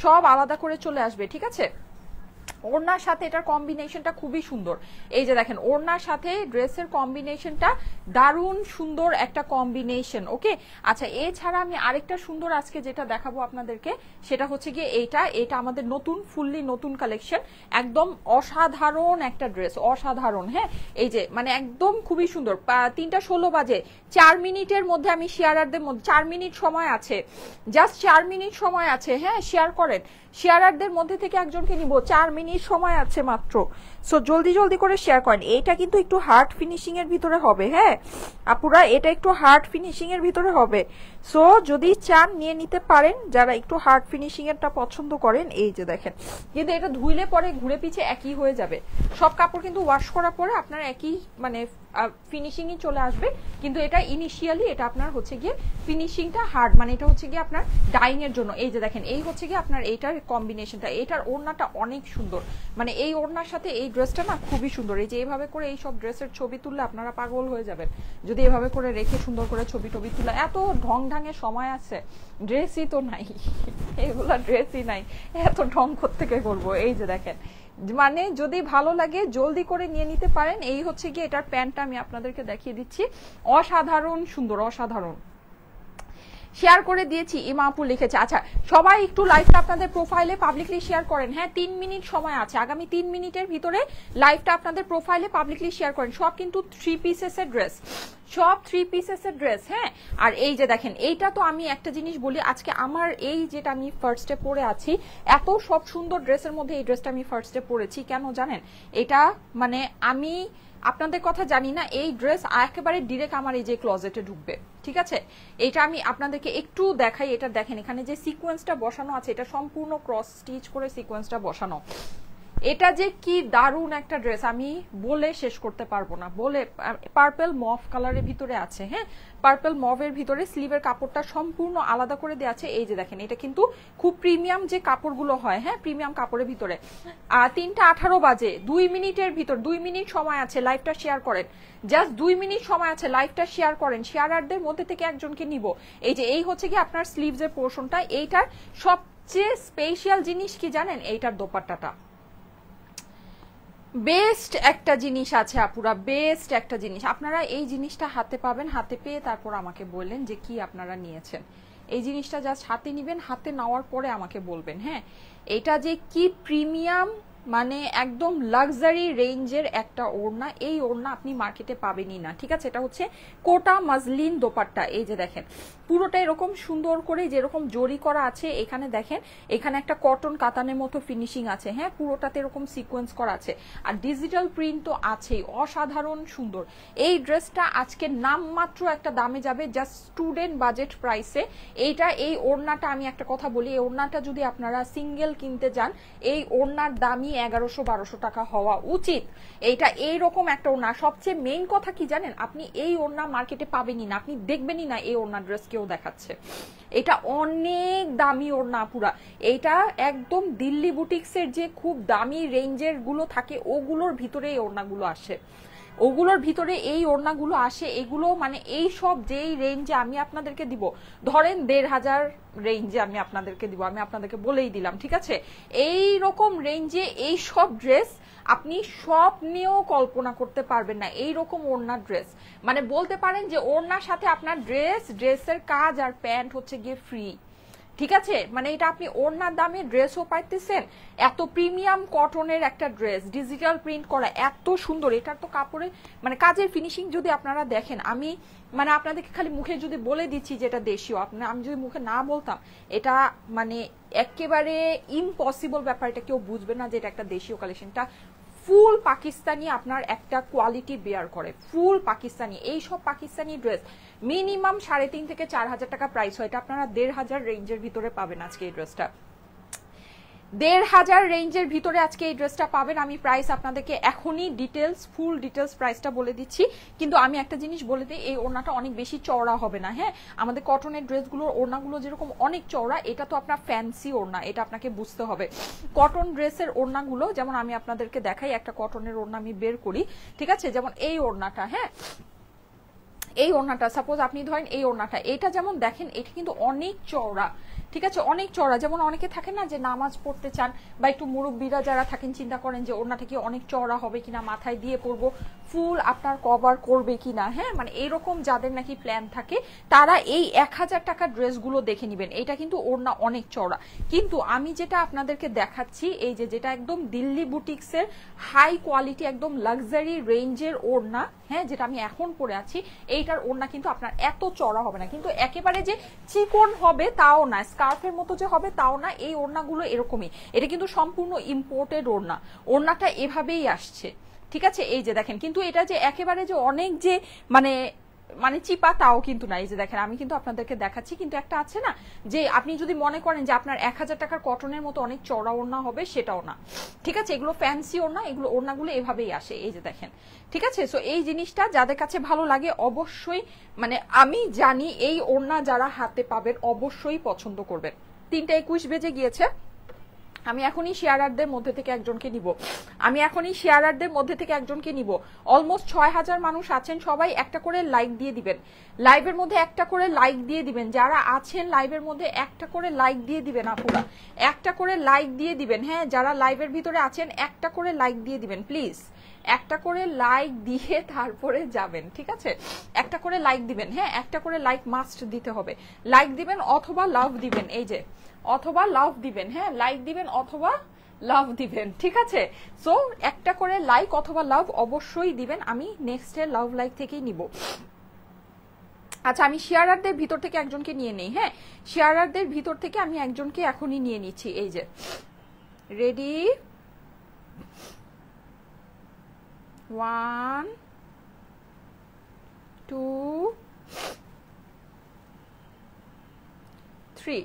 সব আলাদা করে চলে আসবে। ঠিক আছে ওড়নার সাথে এটার কম্বিনেশনটা খুবই সুন্দর। এই যে দেখেন ওড়নার সাথে ড্রেসের কম্বিনেশনটা দারুণ সুন্দর একটা কম্বিনেশন। ওকে আচ্ছা এছাড়া আমি আরেকটা সুন্দর আজকে যেটা দেখাবো আপনাদেরকে, সেটা হচ্ছে গিয়ে এটা আমাদের নতুন ফুললি নতুন কালেকশন, একদম অসাধারণ একটা ড্রেস, অসাধারণ। হ্যাঁ এই যে মানে একদম খুবই সুন্দর। 3টা 16 বাজে, 4 মিনিটের মধ্যে আমি শেয়ারারদের মধ্যে 4 মিনিট সময় আছে, জাস্ট 4 মিনিট সময় আছে। হ্যাঁ শেয়ার করেন, শেয়ারারদের মধ্যে থেকে একজনকে নিব, 4 মিনিট সময় আছে মাত্র। সো জলদি করে শেয়ার করেন। এটা কিন্তু একটু হার্ড ফিনিশিং এর ভিতরে হবে। হ্যাঁ আপুরা এটা একটু হার্ড ফিনিশিং এর ভিতরে হবে। সো যদি চান নিয়ে নিতে পারেন, যারা একটু হার্ড ফিনিশিং এরটা পছন্দ করেন। এই যে দেখেন, কিন্তু এটা ধুইলে পরে ঘুরে পিছে একই হয়ে যাবে। সব কাপড় কিন্তু ওয়াশ করার পরে আপনার একই মানে ফিনিশিংই চলে আসবে, কিন্তু এটা ইনিশিয়ালি এটা আপনার হচ্ছে গিয়ে ফিনিশিংটা হার্ড, মানে এটা হচ্ছে গিয়ে আপনার ডাইং এর জন্য। এই যে দেখেন, এই হচ্ছে গিয়ে আপনার এইটার কম্বিনেশনটা, এইটার ওড়নাটা অনেক সুন্দর, মানে এই ওড়নার সাথে এই ড্রেসটা না খুবই সুন্দর। এই যে এইভাবে করে এই সব ড্রেসের ছবি তুললে আপনারা পাগল হয়ে যাবেন, যদি এভাবে করে রেখে সুন্দর করে ছবি টবি তুলে। এত ঢং ঢাঙের সময় আছে, ড্রেসই তো নাই, এগুলা ড্রেসই নাই, এত ঢং থেকে করবো। এই যে দেখেন, মানে যদি ভালো লাগে জলদি করে নিয়ে নিতে পারেন। এই হচ্ছে গিয়ে এটার প্যান্টটা আমি আপনাদেরকে দেখিয়ে দিচ্ছি, অসাধারণ সুন্দর, অসাধারণ। শেয়ার করে দিয়েছি, ইমা আপু লিখেছে। আচ্ছা সবাই একটু লাইভটা আপনাদের প্রোফাইলে পাবলিকলি শেয়ার করেন। হ্যাঁ 3 মিনিট সময় আছে, আগামী 3 মিনিটের ভিতরে লাইভটা আপনাদের প্রোফাইলে পাবলিকলি শেয়ার করেন। সব কিন্তু 3 পিসেসের ড্রেস, সব 3 পিসেসের ড্রেস। হ্যাঁ আর এই যে দেখেন, এইটা তো আমি একটা জিনিস বলি, আজকে আমার এই যেটা আমি ফার্স্টে পরে আছি, এত সব সুন্দর ড্রেসের মধ্যে এই ড্রেসটা আমি ফার্স্টে পরেছি কেন জানেন? এটা মানে আমি আপনাদের কথা জানি না, এই ড্রেস একেবারে ডিরেক্ট আমার এই যে ক্লোজেটে ঢুকবে। ঠিক আছে, এটা আমি আপনাদেরকে একটু দেখাই। এটা দেখেন, এখানে যে সিকোয়েন্সটা বসানো আছে, এটা সম্পূর্ণ ক্রস স্টিচ করে সিকোয়েন্সটা বসানো। এটা যে কি দারুণ একটা ড্রেস, আমি বলে শেষ করতে পারবো না। বলে পার্পল মভ কালারের ভিতরে আছে। হ্যাঁ পার্পল মভের ভিতরে স্লিভের কাপড়টা সম্পূর্ণ আলাদা করে দেওয়া আছে। এই যে দেখেন, এটা কিন্তু খুব প্রিমিয়াম যে কাপড়গুলো হয়, হ্যাঁ প্রিমিয়াম কাপড়ের ভিতরে। 3:18 বাজে, 2 মিনিটের ভিতর, 2 মিনিট সময় আছে, লাইভটা শেয়ার করেন। জাস্ট 2 মিনিট সময় আছে, লাইভটা শেয়ার করেন। শেয়ারারদের মধ্যে থেকে একজনকে নিব। এই যে এই হচ্ছে কি আপনার স্লিভসের পোর্শনটা। এইটার সবচেয়ে স্পেশাল জিনিস কি জানেন? এইটার দোপাট্টাটা বেস্ট একটা জিনিস আছে আপুরা, বেস্ট একটা জিনিস। আপনারা এই জিনিসটা হাতে পাবেন, হাতে পেয়ে তারপর আমাকে বললেন যে কি আপনারা নিয়েছেন। এই জিনিসটা জাস্ট হাতে নিবেন, হাতে নেওয়ার পরে আমাকে বলবেন। হ্যাঁ এটা যে কি প্রিমিয়াম, মানে একদম লাক্সারি রেঞ্জের একটা ওড়না। এই ওড়না আপনি মার্কেটে পাবেনই না। ঠিক আছে, এটা হচ্ছে কোটা মাজলিন দোপাট্টা। এই যে দেখেন, পুরোটা এরকম সুন্দর করে যেরকম জরি করা আছে, এখানে দেখেন এখানে একটা কটন কাতানের মতো ফিনিশিং আছে। হ্যাঁ পুরোটাতে এরকম সিকোয়েন্স করা আছে, আর ডিজিটাল প্রিন্ট তো আছেই, অসাধারণ সুন্দর। এই ড্রেসটা আজকে নামমাত্র একটা দামে যাবে, জাস্ট স্টুডেন্ট বাজেট প্রাইসে। এইটা এই ওড়নাটা আমি একটা কথা বলি, এই ওড়নাটা যদি আপনারা সিঙ্গেল কিনতে যান, এই ওড়নার দামই 1100-1200 টাকা হওয়া উচিত। এইটা এইরকম একটা ওড়না। সবচেয়ে মেইন কথা কি জানেন? আপনি এই ওড়না মার্কেটে পাবেনই না, আপনি দেখবেনই না এই ওড়না ড্রেস কেউ দেখাচ্ছে। এটা অনেক দামি ওড়না পুরা। এইটা একদম দিল্লি বুটিক্সের যে খুব দামি রেঞ্জের গুলো থাকে, ওগুলোর ভিতরে এই ওড়নাগুলো আসে, ওগুলোর ভিতরে এই ওড়নাগুলো আসে। এগুলো মানে এই সব যেই রেঞ্জে আমি আপনাদেরকে দিব, ধরেন 1500 রেঞ্জে আমি আপনাদেরকে দিব, আমি আপনাদেরকে বলেই দিলাম। ঠিক আছে, এই রকম রেঞ্জে এই সব ড্রেস আপনি স্বপ্নেও কল্পনা করতে পারবেন না। এই রকম ওড়নার ড্রেস মানে বলতে পারেন যে ওড়নার সাথে আপনার ড্রেসের কাজ আর প্যান্ট হচ্ছে গিয়ে ফ্রি। ঠিক আছে, মানে এটা আপনি ওড়নার দামে ড্রেসও পাইতেছেন। এত প্রিমিয়াম কটনের একটা ড্রেস, ডিজিটাল প্রিন্ট করা, এত সুন্দর। এটার তো কাপড়ের মানে কাজের ফিনিশিং যদি আপনারা দেখেন, আমি মানে আপনাদেরকে খালি মুখে যদি বলে দিচ্ছি যে এটা দেশীয়, আমি যদি মুখে না বলতাম, এটা মানে একেবারে ইম্পসিবল ব্যাপার, এটা কেউ বুঝবে না যে এটা একটা দেশীয় কালেকশনটা। ফুল পাকিস্তানি আপনার একটা কোয়ালিটি বেয়ার করে, ফুল পাকিস্তানি। এই সব পাকিস্তানি ড্রেস মিনিমাম 3,500 থেকে 4,000 টাকা প্রাইস হয়। এটা আপনারা 1,500 রেঞ্জের ভিতরে পাবেন আজকে এই ড্রেসটা। 1,500 রেঞ্জের ভিতরে আজকে এই ড্রেসটা পাবেন। আমি প্রাইস আপনাদেরকে এখনই ডিটেলস, ফুল ডিটেলস প্রাইসটা বলে দিচ্ছি। কিন্তু আমি একটা জিনিস বলে দিই, এই ওড়নাটা অনেক বেশি চওড়া হবে না। হ্যাঁ আমাদের কটনের ড্রেসগুলোর ওড়নাগুলো যেরকম অনেক চওড়া, এটা তো আপনার ফ্যান্সি ওড়না, এটা আপনাকে বুঝতে হবে। কটন ড্রেসের ওড়নাগুলো যেমন আমি আপনাদেরকে দেখাই, একটা কটনের ওড়না আমি বের করি। ঠিক আছে, যেমন এই ওড়নাটা, হ্যাঁ এই ওড়নাটা সাপোজ আপনি ধরেন এই ওড়নাটা, এটা যেমন দেখেন এটা কিন্তু অনেক চওড়া। ঠিক আছে, অনেক চওড়া। যেমন অনেকে থাকে না যে নামাজ পড়তে চান বা একটু মুরব্বীরা যারা থাকেন চিন্তা করেন যে ওড়নাটা কি অনেক চওড়া হবে কিনা, মাথায় দিয়ে পরবো, ফুল আপনার কভার করবে কিনা। হ্যাঁ মানে এরকম যাদের নাকি প্ল্যান থাকে, তারা এই 1,000 টাকার ড্রেসগুলো দেখে নিবেন। এটা কিন্তু ওড়না অনেক চওড়া। কিন্তু আমি যেটা আপনাদেরকে দেখাচ্ছি, এই যে যেটা একদম দিল্লি বুটিক্সের হাই কোয়ালিটি একদম লাক্সারি রেঞ্জের ওড়না, হ্যাঁ যেটা আমি এখন পরে আছি, এইটার ওড়না কিন্তু আপনার এত চওড়া হবে না, কিন্তু একেবারে যে চিকন হবে তাও না, স্কার্ফের মতো যে হবে তাও না। এই ওড়নাগুলো এরকমই। এটা কিন্তু সম্পূর্ণ ইম্পোর্টেড ওড়না, ওড়নাটা এভাবেই আসছে। ঠিক আছে, এই যে দেখেন, কিন্তু এটা যে একেবারে যে অনেক যে মানে মানে চিপা তাও কিন্তু না। এই যে দেখেন আমি কিন্তু আপনাদেরকে দেখাচ্ছি, কিন্তু একটা আছে না যে আপনি যদি মনে করেন যে আপনার 1000 টাকার কটনের মতো অনেক চড়া ওড়না হবে, সেটাও না, ঠিক আছে। এগুলো ফ্যান্সি ওড়না, এগুলো ওড়নাগুলো এভাবেই আসে, এই যে দেখেন, ঠিক আছে। সো এই জিনিসটা যাদের কাছে ভালো লাগে অবশ্যই, মানে আমি জানি এই ওড়না যারা হাতে পাবেন অবশ্যই পছন্দ করবেন। 3:21 বেজে গিয়েছে, আমি এখনই শেয়ারারদের মধ্যে থেকে একজনকে নিব, অলমোস্ট 6000 মানুষ আছেন, সবাই একটা করে লাইক দিয়ে দিবেন, লাইভের মধ্যে একটা করে লাইক দিয়ে দিবেন, যারা আছেন লাইভের মধ্যে একটা করে লাইক দিয়ে দিবেন, আপুরা একটা করে লাইক দিয়ে দিবেন। হ্যাঁ, যারা লাইভের ভিতরে আছেন একটা করে লাইক দিয়ে দিবেন প্লিজ, একটা করে লাইক দিয়ে তারপরে যাবেন, ঠিক আছে। একটা করে লাইক দিবেন, হ্যাঁ একটা করে লাইক মাস্ট দিতে হবে, লাইক দিবেন অথবা লাভ দিবেন, এই যে অথবা লাভ দিবেন, হ্যাঁ লাইক দিবেন অথবা লাভ দিবেন, ঠিক আছে। সো একটা করে লাইক অথবা লাভ অবশ্যই দিবেন, আমি নেক্সট এর লাভ লাইক থেকেই নিব। আচ্ছা, আমি শেয়ারারদের ভিতর থেকে একজনকে নিয়ে নেই, হ্যাঁ শেয়ারারদের ভিতর থেকে আমি একজনকে এখনই নিয়ে নিচ্ছি, এই যে রেডি 1 2 3।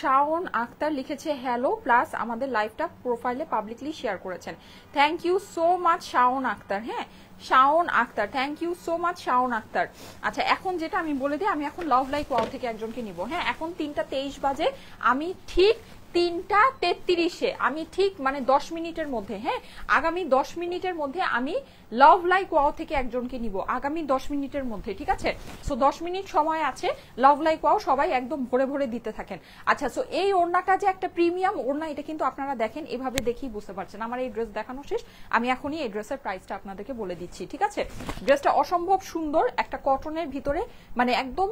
শাওন আক্তার লিখেছে হ্যালো, প্লাস আমাদের লাইভটা প্রোফাইলে পাবলিকলি শেয়ার করেছেন। Thank you so much Shaon Akter, হ্যাঁ Shaon Akter, thank you so much Shaon Akter. আচ্ছা, এখন যেটা আমি বলে দিই, আমি এখন লাভ লাইক ওয়াও থেকে একজনকে নিব, হ্যাঁ এখন 3:23 বাজে, আমি ঠিক 3:33-এ আমি ঠিক মানে 10 মিনিটের মধ্যে, হ্যাঁ আগামী 10 মিনিটের মধ্যে আমি লাভ লাইক ওয়াও থেকে একজনকে নিব, আগামী 10 মিনিটের মধ্যে, ঠিক আছে। সো 10 মিনিট সময় আছে, লাভ লাইক ওয়াও সবাই একদম ভরে ভরে দিতে থাকেন। আচ্ছা, সো এই ওড়নাটা যে একটা প্রিমিয়াম ওড়না, এটা কিন্তু আপনারা দেখেন এভাবে দেখেই বুঝতে পারছেন। আমার এই ড্রেস দেখানো শেষ, আমি এখনই এই ড্রেসের প্রাইসটা আপনাদেরকে বলে দিচ্ছি, ঠিক আছে। ড্রেসটা অসম্ভব সুন্দর, একটা কটনের ভিতরে, মানে একদম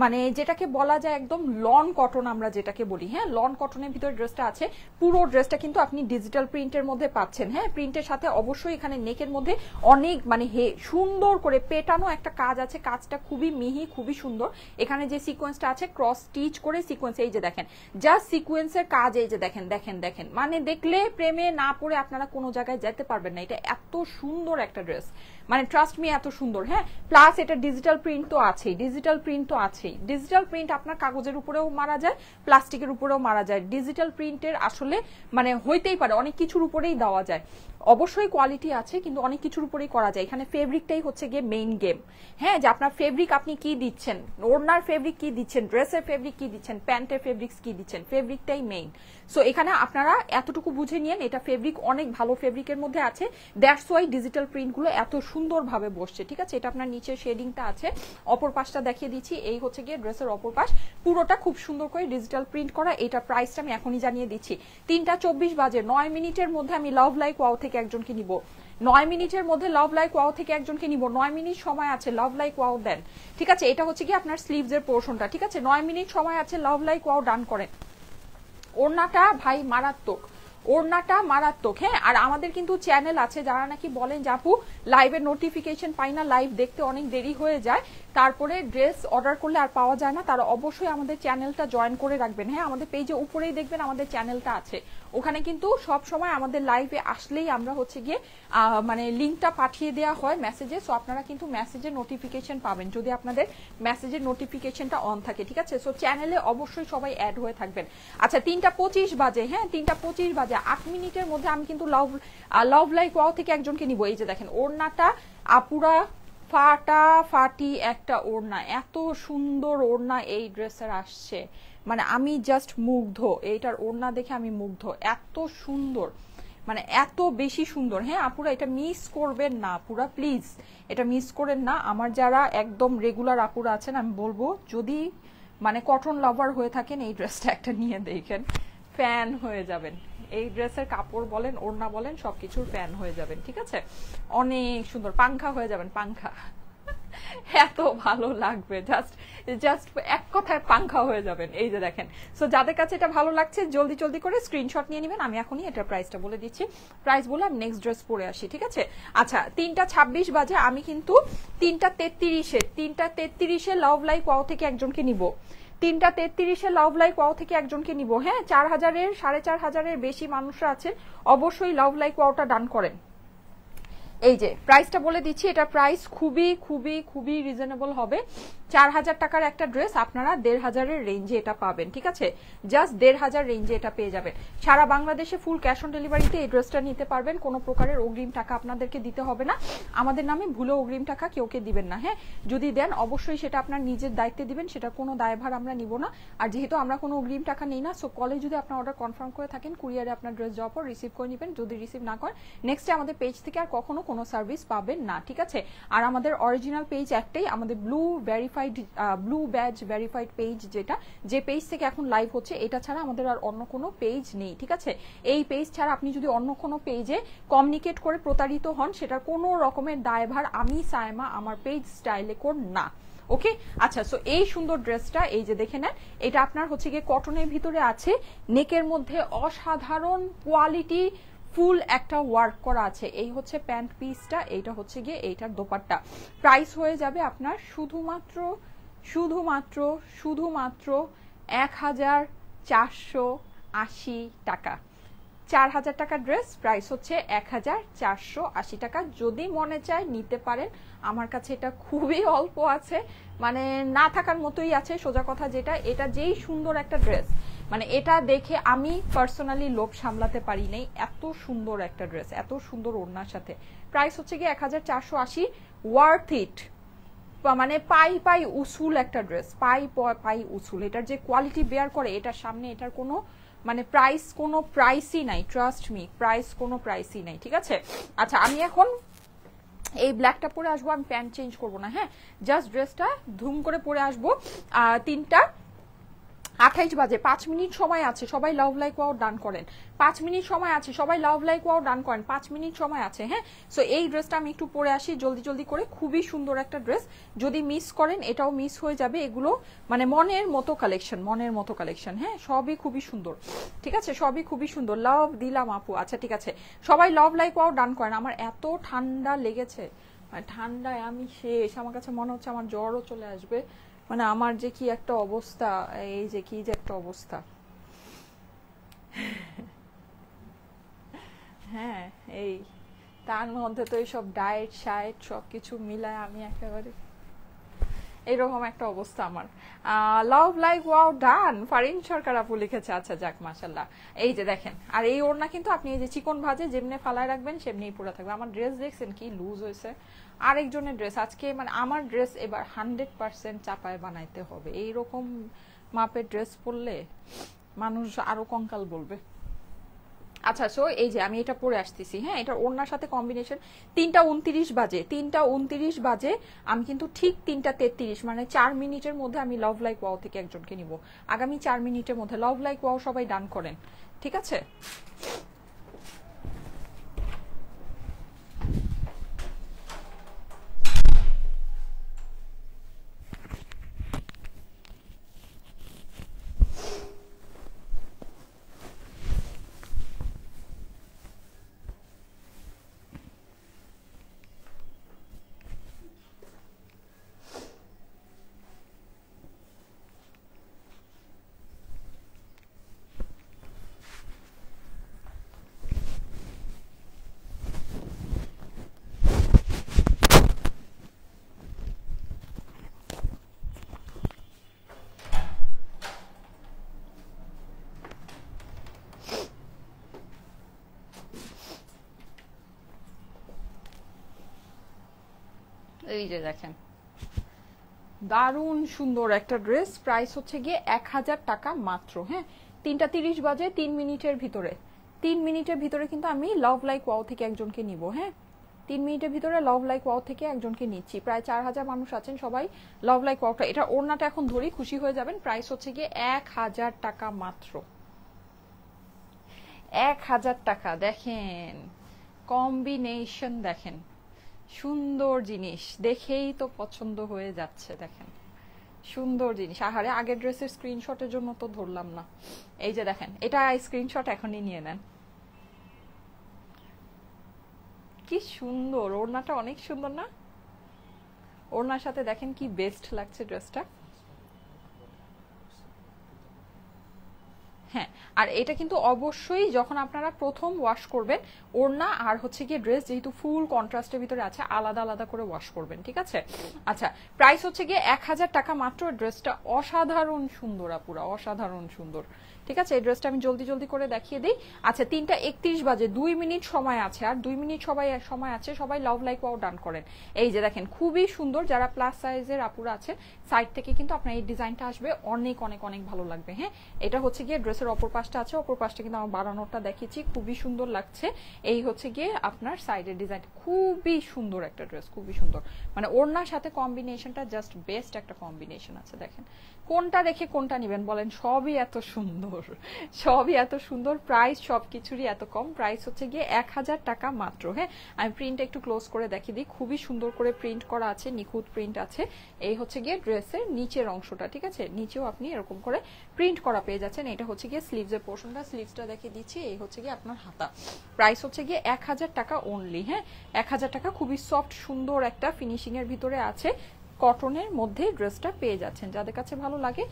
মানে যেটাকে বলা যায় একদম লন কটন আমরা যেটাকে বলি, হ্যাঁ লন কটনের ভিতরে ড্রেসটা আছে। পুরো ড্রেসটা কিন্তু আপনি ডিজিটাল প্রিন্টের মধ্যে পাচ্ছেন, হ্যাঁ প্রিন্টের সাথে অবশ্যই এখানে নেকের মধ্যে অনেক মানে সুন্দর করে পেটানো একটা কাজ আছে, কাজটা খুবই মিহি, খুবই সুন্দর। এখানে যে সিকোয়েন্সটা আছে ক্রস স্টিচ করে সিকোয়েন্স, এই যে দেখেন জাস্ট সিকোয়েন্সের কাজ, এই যে দেখেন দেখেন দেখেন, মানে দেখলে প্রেমে না পড়ে আপনারা কোনো জায়গায় যেতে পারবেন না। এটা এত সুন্দর একটা ড্রেস, মানে ট্রাস্ট মি এত সুন্দর, হ্যাঁ প্লাস এটা ডিজিটাল প্রিন্ট তো আছেই, ডিজিটাল প্রিন্ট আপনার কাগজের উপরেও মারা যায়, প্লাস্টিকের উপরেও মারা যায়। ডিজিটাল প্রিন্টের আসলে মানে হইতেই পারে, অনেক কিছুর উপরেই দেওয়া যায়, অবশ্যই কোয়ালিটি আছে কিন্তু অনেক কিছুর উপরেই করা যায়। এখানে ফেব্রিকটাই হচ্ছে গিয়ে মেইন গেম, হ্যাঁ যে আপনার ফেব্রিক আপনি কি দিচ্ছেন, ওড়নার ফেব্রিক কি দিচ্ছেন, ড্রেসের ফেব্রিক কি দিচ্ছেন, প্যান্টের ফেব্রিক্স কি দিচ্ছেন, ফেব্রিকটাই মেইন। সো এখানে আপনারা এতটুকু বুঝে নিয়েন, এটা ফেব্রিক অনেক ভালো ফেব্রিকের মধ্যে আছে, দ্যাটস ওয়াই ডিজিটাল প্রিন্টগুলো এত সুন্দরভাবে বসছে, ঠিক আছে। এটা আপনার নিচে শেডিংটা আছে, অপর পাশটা দেখিয়ে দিচ্ছি, এই হচ্ছে গিয়ে ড্রেসের অপর পাশ, পুরোটা খুব সুন্দর করে ডিজিটাল প্রিন্ট করা। এটা প্রাইসটা আমি এখনই জানিয়ে দিচ্ছি, 3:24 বাজে, 9 মিনিটের মধ্যে আমি লাভ লাইক ওয়াও থেকে একজনকে নিব, 9 মিনিটের মধ্যে লাভ লাইক ওয়াও থেকে একজনকে নিব, 9 মিনিট সময় আছে, লাভ লাইক ওয়াও দেন, ঠিক আছে। এটা হচ্ছে কি আপনার স্লিভস এর পোর্শনটা, ঠিক আছে, 9 মিনিট সময় আছে, লাভ লাইক ওয়াও ডান করেন। ওড়নাটা ভাই মারাত্মক, ওড়নাটা মারাত্মক, হ্যাঁ। আর আমাদের কিন্তু চ্যানেল আছে, যারা নাকি বলেন যে আপু লাইভের নোটিফিকেশন পাই না, লাইভ দেখতে অনেক দেরি হয়ে যায়, তারপরে ড্রেস অর্ডার করলে আর পাওয়া যায় না, তারা অবশ্যই আমাদের চ্যানেলটা জয়েন করে রাখবেন, হ্যাঁ আমাদের পেজে উপরেই দেখবেন আমাদের চ্যানেলটা আছে, ওখানে কিন্তু সব সময় আমাদের লাইভে আসলেই আমরা হচ্ছে গিয়ে মানে লিঙ্কটা পাঠিয়ে দেওয়া হয় মেসেজে, সো আপনারা কিন্তু মেসেজের নোটিফিকেশন পাবেন যদি আপনাদের মেসেজের নোটিফিকেশনটা অন থাকে, ঠিক আছে। সো চ্যানেলে অবশ্যই সবাই অ্যাড হয়ে থাকবেন। আচ্ছা 3:25 বাজে, হ্যাঁ 3:25 বাজে, 8 মিনিটের মধ্যে আমি কিন্তু লাভ লাইক ওয়াও থেকে একজনকে নিব। এই যে দেখেন ওড়নাটা আপুরা ফাটাফাটি একটা ওড়না, এত সুন্দর ওড়না এই ড্রেসের আসছে, মানে আমি জাস্ট মুগ্ধ, এইটার ওড়না দেখে আমি মুগ্ধ, এত সুন্দর, মানে এত বেশি সুন্দর, হ্যাঁ আপুরা এটা মিস করবেন না, আপুরা প্লিজ এটা মিস করেন না। আমার যারা একদম রেগুলার আপুরা আছেন আমি বলবো যদি মানে কটন লাভার হয়ে থাকেন এই ড্রেসটা একটা নিয়ে দেখেন, ফ্যান হয়ে যাবেন, এই ড্রেসের কাপড় বলেন ওড়না বলেন সবকিছুর ফ্যান হয়ে যাবেন, ঠিক আছে, অনেক সুন্দর, পাংখা হয়ে যাবেন, পাংখা এত ভালো লাগবে, জাস্ট এক কথায় পাংখা হয়ে যাবেন। এই যে দেখেন, সো যাদের কাছে এটা ভালো লাগছে জলদি জলদি করে স্ক্রিনশট নিয়ে নেবেন, আমি এখনই এটার প্রাইসটা বলে দিচ্ছি, প্রাইস বলে আমি নেক্সট ড্রেস পরে আসি, ঠিক আছে। আচ্ছা 3:26 বাজে, আমি কিন্তু 3:33-এ লাভ লাইক ওয়াও থেকে একজনকে নিব, 3:33-এ লাভ লাইক ওয়াও থেকে একজনকে নিব, হ্যাঁ 4000-এর 4500-এর বেশি মানুষরা আছেন, অবশ্যই লাভ লাইক ওয়াওটা ডান করেন, এই যে প্রাইসটা বলে দিচ্ছি, এটা প্রাইস খুবই খুবই খুবই রিজনেবল হবে। 4000 টাকার একটা ড্রেস আপনারা 1500 রেঞ্জে এটা পাবেন, ঠিক আছে? জাস্ট 1500 রেঞ্জে এটা পেয়ে যাবেন। সারা বাংলাদেশে ফুল ক্যাশ অন ডেলিভারিতে এই ড্রেসটা নিতে পারবেন, কোনো প্রকারের অগ্রিম টাকা আপনাদেরকে দিতে হবে না। আমাদের নামে ভুলে অগ্রিম টাকা কেউকে দিবেন না, হ্যাঁ? যদি দেন অবশ্যই সেটা আপনার নিজের দায়িত্বে দিবেন, সেটা কোনো দায়ভার আমরা নিব না। আর যেহেতু আমরা কোনো অগ্রিম টাকা নেই না, সো কলে যদি আপনার অর্ডার কনফার্ম করে থাকেন, কুরিয়ারে আপনার ড্রেস যাওয়ার পর রিসিভ করে নেবেন। যদি রিসিভ না করেন, নেক্সটে আমাদের পেজ থেকে আর কখনো কোনো সার্ভিস পাবেন না, ঠিক আছে? আর আমাদের অরিজিনাল পেজ একটাই, আমাদের ব্লু ব্যাজ ভেরিফাইড পেজ, যেটা যে পেজ থেকে এখন লাইভ হচ্ছে, এটা ছাড়া আমাদের আর অন্য কোনো পেজ নেই, ঠিক আছে? এই পেজ ছাড়া আপনি যদি অন্য কোনো পেজে কমিউনিকেট করে প্রতারিত হন, সেটার কোনো রকমের দায়ভার আমি সায়মা আমার পেজ স্টাইলেকোর না। ওকে, আচ্ছা, সো এই সুন্দর ড্রেসটা এই যে দেখে নেন, এটা আপনার হচ্ছে গিয়ে কটনের ভিতরে আছে, নেকের মধ্যে অসাধারণ কোয়ালিটি ফুল একটা ওয়ার্ক করা আছে। এই হচ্ছে প্যান্ট পিসটা, এইটা হচ্ছে গিয়ে এইটার দোপাট্টা। প্রাইস হয়ে যাবে আপনার শুধুমাত্র শুধুমাত্র শুধুমাত্র 1480 টাকা। 4000 টাকার ড্রেস, প্রাইস হচ্ছে 1480 টাকা। যদি মনে চায় নিতে পারেন, আমার কাছে এটা খুবই অল্প আছে, মানে না থাকার মতোই আছে, সোজা কথা যেটা। এটা যেই সুন্দর একটা ড্রেস, মানে এটা দেখে আমি পার্সোনালি লোভ সামলাতে পারি নাই, এত সুন্দর একটা ড্রেস, এত সুন্দর ওড়নার সাথে। প্রাইস হচ্ছে কি 1480, ওয়ার্থ ইট, মানে পাই পাই উসুল একটা ড্রেস, পাই পাই উসুল। এটার যে কোয়ালিটি বেয়ার করে, এটার সামনে এটার কোনো মানে প্রাইস, কোনো প্রাইসই নাই, ট্রাস্ট মি, প্রাইস কোনো প্রাইসই নাই, ঠিক আছে? আচ্ছা, আমি এখন এই ব্ল্যাকটা পরে আসবো, আমি প্যান্ট চেঞ্জ করবো না, হ্যাঁ? জাস্ট ড্রেসটা ধুম করে পরে আসবো। 3:28 বাজে, 5 মিনিট সময় আছে, সবাই লাভ লাইক ওয়াও ডান করেন। 5 মিনিট সময় আছে, সবাই লাভ লাইক ওয়াও ডান করেন, 5 মিনিট সময় আছে, হ্যাঁ? সো এই ড্রেসটা আমি একটু পরে আসি জলদি জলদি করে, খুবই সুন্দর একটা ড্রেস। যদি মিস করেন এটাও মিস হয়ে যাবে। এগুলো মানে মনের মতো কালেকশন, মনের মতো কালেকশন, হ্যাঁ? সবই খুবই সুন্দর, ঠিক আছে? সবই খুবই সুন্দর। লাভ দিলাম আপু, আচ্ছা ঠিক আছে, সবাই লাভ লাইক ওয়াও ডান করেন। আমার এত ঠান্ডা লেগেছে, ঠান্ডায় আমি শেষ, আমার কাছে মনে হচ্ছে আমার জ্বরও চলে আসবে, মানে আমার যে কি একটা অবস্থা, এই যে কি যে একটা অবস্থা। হ্যাঁ, এই তার মধ্যে তো এইসব ডায়েট শায়েট সবকিছু মিলায় আমি একেবারে এইরকম একটা অবস্থা আমার। লাভ লাইক ওয়াও ডান, ফারিন সরকার আপু লিখেছে, আচ্ছা যাক মাশাল্লাহ। এই যে দেখেন, আর এই ওড়না কিন্তু আপনি এই যে চিকন ভাজে যেমনি ফালায় রাখবেন সেমনি পুরো থাকবে। আমার ড্রেস দেখছেন কি লুজ হয়েছে, আরেকজনের ড্রেস আজকে, মানে আমার ড্রেস এবার 100% চাপায় বানাইতে হবে। এইরকম মাপের ড্রেস পরলে মানুষ আরো কঙ্কাল বলবে। আচ্ছা, সো এই যে আমি এটা পরে আসতেছি, হ্যাঁ? এটা ওড়নার সাথে কম্বিনেশন। 3:29 বাজে, 3:29 বাজে, আমি কিন্তু ঠিক 3:33 মানে 4 মিনিটের মধ্যে আমি লাভ লাইক ওয়াও থেকে একজনকে নিব। আগামী 4 মিনিটের মধ্যে লাভ লাইক ওয়াও সবাই ডান করেন, ঠিক আছে? এই যে দেখেন, দারুণ সুন্দর একটা ড্রেস, প্রাইস হচ্ছে গিয়ে 1000 টাকা মাত্র, হ্যাঁ? 3:30 বাজে, 3 মিনিটের ভিতরে, 3 মিনিটের ভিতরে কিন্তু আমি লাভ লাইক ওয়াও থেকে একজনকে নিব, হ্যাঁ? 3 মিনিটের ভিতরে লাভ লাইক ওয়াও থেকে একজনকে নিচ্ছি। প্রায় 4000 মানুষ আছেন, সবাই লাভ লাইক ওয়াওটা, এটা ওড়নাটা এখন ধরি, খুশি হয়ে যাবেন। প্রাইস হচ্ছে গিয়ে 1000 টাকা মাত্র, 1000 টাকা। দেখেন কম্বিনেশন, দেখেন সুন্দর জিনিস, দেখেই তো পছন্দ হয়ে যাচ্ছে। দেখেন সুন্দর জিনিস, আহারে আগের ড্রেসের স্ক্রিনশটের জন্য তো ধরলাম না। এই যে দেখেন, এটা স্ক্রিনশট এখনই নিয়ে নেন। কি সুন্দর ওড়নাটা, অনেক সুন্দর না? ওড়নার সাথে দেখেন কি বেস্ট লাগছে ড্রেসটা। হ্যাঁ, আর এটা কিন্তু অবশ্যই যখন আপনারা প্রথম ওয়াশ করবেন, ওড়না আর হচ্ছে গিয়ে ড্রেস যেহেতু ফুল কন্ট্রাস্টের ভিতরে আছে, আলাদা আলাদা করে ওয়াশ করবেন, ঠিক আছে? আচ্ছা, প্রাইস হচ্ছে গিয়ে 1000 টাকা মাত্র। ড্রেসটা অসাধারণ সুন্দর আপুরা, অসাধারণ সুন্দর, ঠিক আছে? এই ড্রেসটা আমি জলদি জলদি করে দেখিয়ে দিই। আচ্ছা, 3:31 বাজে, 2 মিনিট সময় আছে, আর 2 মিনিট সময় আছে। সবাই লাভ লাইক ওয়াও ডান করেন। এই যে দেখেন, খুবই সুন্দর। যারা প্লাস সাইজের আপুরা আছে, সাইড থেকে কিন্তু আপনার এই ডিজাইনটা আসবে, অনেক অনেক অনেক ভালো লাগবে। হ্যাঁ, এটা হচ্ছে গিয়ে ড্রেসের অপর পাশটা আছে, অপর পাশটা কিন্তু আমার বানানোটা দেখিয়েছি, খুবই সুন্দর লাগছে। এই হচ্ছে গিয়ে আপনার সাইডের ডিজাইন, খুবই সুন্দর একটা ড্রেস, খুবই সুন্দর। মানে ওড়নার সাথে কম্বিনেশনটা জাস্ট বেস্ট একটা কম্বিনেশন আছে। দেখেন কোনটা রেখে কোনটা নেবেন বলেন, সবই এত সুন্দর, সবই এত সুন্দর। প্রাইস সবকিছুরই এত কম। প্রাইস হচ্ছে গিয়ে 1000 টাকা মাত্র। হ্যাঁ, আমি প্রিন্ট একটু ক্লোজ করে দেখিয়ে দিই, খুবই সুন্দর করে প্রিন্ট করা আছে, নিখুঁত প্রিন্ট আছে। এই হচ্ছে গিয়ে ড্রেসের নিচের অংশটা, ঠিক আছে? নিচেও আপনি এরকম করে প্রিন্ট করা পেয়ে যাচ্ছেন। এটা হচ্ছে গিয়ে স্লিভসের পোর্শনটা, স্লিভসটা দেখিয়ে দিচ্ছি। এই হচ্ছে গিয়ে আপনার হাতা। প্রাইস হচ্ছে গিয়ে 1000 টাকা অনলি। হ্যাঁ, 1000 টাকা। খুবই সফট সুন্দর একটা ফিনিশিং এর ভিতরে আছে, কটনের মধ্যে ড্রেসটা পেয়ে যাচ্ছেন। যাদের কাছে ভালো লাগে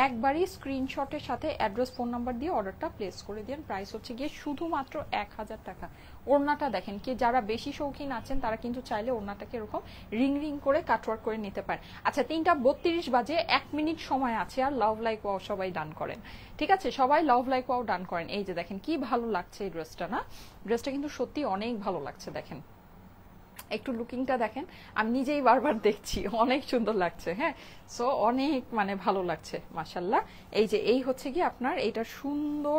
একবারই স্ক্রিনশটের সাথে অ্যাড্রেস ফোন নাম্বার দিয়ে অর্ডারটা প্লেস করে দিন। প্রাইস হচ্ছে গিয়ে শুধুমাত্র 1000 টাকা। ওড়নাটা দেখেন, কি যারা বেশি শৌখিন আছেন তারা কিন্তু চাইলে ওড়নাটাকে এরকম রিং রিং করে কাটওয়ার্ক করে নিতে পারেন। আচ্ছা, 3:32 বাজে, 1 মিনিট সময় আছে, আর লাভ লাইক ওয়াও সবাই ডান করেন, ঠিক আছে? সবাই লাভ লাইক ওয়াও ডান করেন। এই যে দেখেন কি ভালো লাগছে এই ড্রেসটা, না? ড্রেসটা কিন্তু সত্যি অনেক ভালো লাগছে। দেখেন একটু লুকিংটা দেখেন, আমি নিজেই বারবার দেখছি, অনেক সুন্দর লাগছে। হ্যাঁ, সো অনেক মানে ভালো লাগছে মাশাল্লাহ। এই যে এই হচ্ছে কি আপনার এটা সুন্দর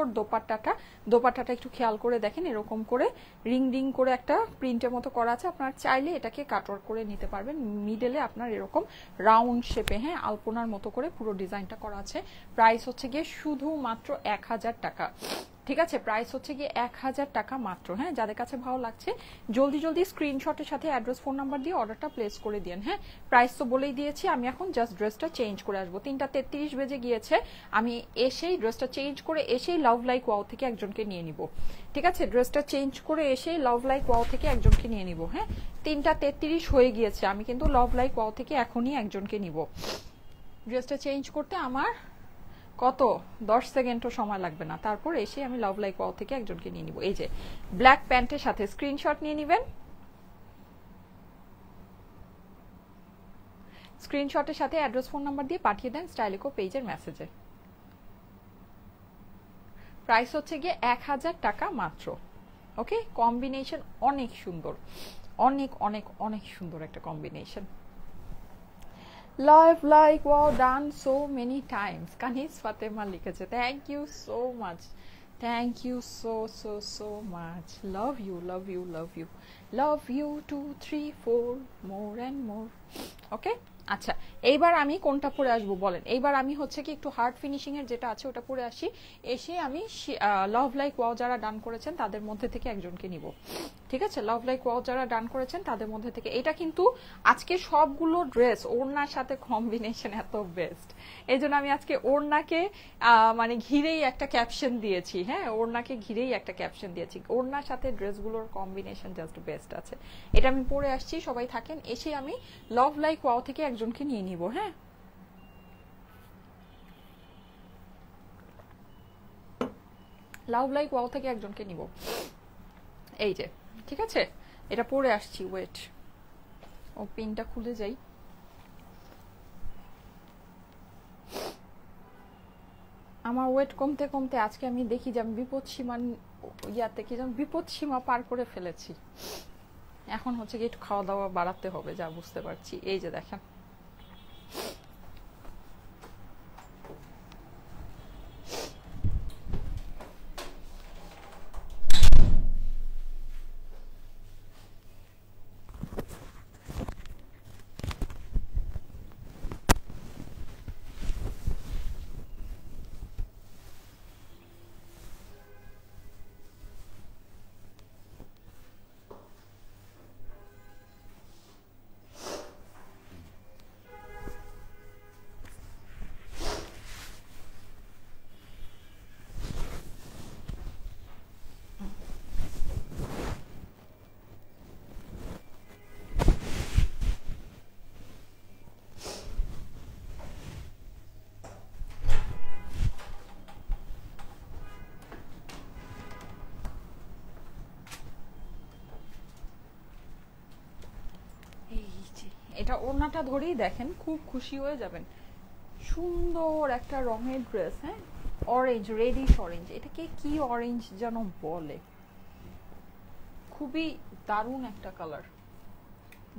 দোপাট্টাটা একটু খেয়াল করে দেখেন, এরকম করে রিং রিং করে একটা প্রিন্টের মতো করা আছে। আপনার চাইলে এটাকে কাটওয়ার্ক করে নিতে পারবেন, মিডলে আপনার এরকম রাউন্ড শেপে, হ্যাঁ, আলপনার মতো করে পুরো ডিজাইনটা করা আছে। প্রাইস হচ্ছে গিয়ে শুধুমাত্র 1000 টাকা, ঠিক আছে? প্রাইস হচ্ছে গিয়ে 1000 টাকা মাত্র। হ্যাঁ, যাদের কাছে ভালো লাগছে জলদি জলদি স্ক্রিনশটের সাথে অ্যাড্রেস ফোন নাম্বার দিয়ে অর্ডারটা প্লেস করে দিন। হ্যাঁ, প্রাইস তো বলেই দিয়েছি, আমি এখন জাস্ট ড্রেসটা চেঞ্জ করে আসবো। 3:33 বেজে গিয়েছে, আমি এসেই ড্রেসটা চেঞ্জ করে এসেই লাভ লাইক ওয়াও থেকে একজনকে নিয়ে নিব, ঠিক আছে? ড্রেসটা চেঞ্জ করে এসেই লাভ লাইক ওয়াও থেকে একজনকে নিয়ে নিব। হ্যাঁ, 3:33 হয়ে গিয়েছে, আমি কিন্তু লাভ লাইক ওয়াও থেকে এখনই একজনকে নিব। ড্রেসটা চেঞ্জ করতে আমার কত 10 সেকেন্ডও সময় লাগবে না, তারপর এসে আমি লাভ লাইক ওয়াও থেকে একজনকে নিয়ে নিব। এই যে ব্ল্যাক প্যান্টের সাথে স্ক্রিনশট নিয়ে নেবেন, স্ক্রিনশটের সাথে অ্যাড্রেস ফোন নাম্বার দিয়ে পাঠিয়ে দেন স্টাইলিকো পেজের মেসেজে। প্রাইস হচ্ছে গিয়ে 1000 টাকা মাত্র। ওকে, কম্বিনেশন অনেক সুন্দর, অনেক অনেক অনেক সুন্দর একটা combination. Love like wow done so many times, Kaniz Fatema লিখেছে, thank you so much, thank you so so so much, love you love you love you love you 2 3 4 more and more. Okay, আচ্ছা এইবার আমি কোনটা পরে আসবো বলেন? এইবার আমি হচ্ছে কি একটু হার্ড ফিনিশিং এর যেটা আছে ওটা পরে আসি, এসে আমি লাভ লাইক ওয়াও যারা ডান করেছেন তাদের মধ্যে থেকে একজনকে নিব, ঠিক আছে? লাভ লাইক ওয়াও যারা ডান করেছেন তাদের মধ্যে থেকে। এটা কিন্তু আজকে সবগুলো ড্রেস ওড়নার সাথে কম্বিনেশন এত বেস্ট, এই জন্য আমি আজকে ওড়নাকে মানে ঘিরেই একটা ক্যাপশন দিয়েছি। হ্যাঁ, ওড়নাকে ঘিরেই একটা ক্যাপশন দিয়েছি, ওড়নার সাথে ড্রেসগুলোর কম্বিনেশন জাস্ট বেস্ট আছে। এটা আমি পরে আসছি, সবাই থাকেন, এসে আমি লাভ লাইক ওয়াও থেকে একজনকে নিয়ে নিব। হ্যাঁ, লাভ লাইক ওয়াও থেকে একজনকে নিব। এই যে, ঠিক আছে, এটা পরে আসছি। ওয়েট, ও পিনটা খুলে যাই। আমার ওয়েট কমতে কমতে আজকে আমি দেখি যে আমি বিপদ সীমা ইয়াতে কি যেন বিপদ সীমা পার করে ফেলেছি। এখন হচ্ছে কি একটু খাওয়া দাওয়া বাড়াতে হবে, যা বুঝতে পারছি। এই যে দেখেন, এটা ওড়নাটা ধরেই দেখেন, খুব খুশি হয়ে যাবেন। সুন্দর একটা রঙের ড্রেস, হ্যাঁ, অরেঞ্জ, রেডিশ অরেঞ্জ, এটাকে কি অরেঞ্জ যেন বলে, খুবই দারুণ একটা কালার।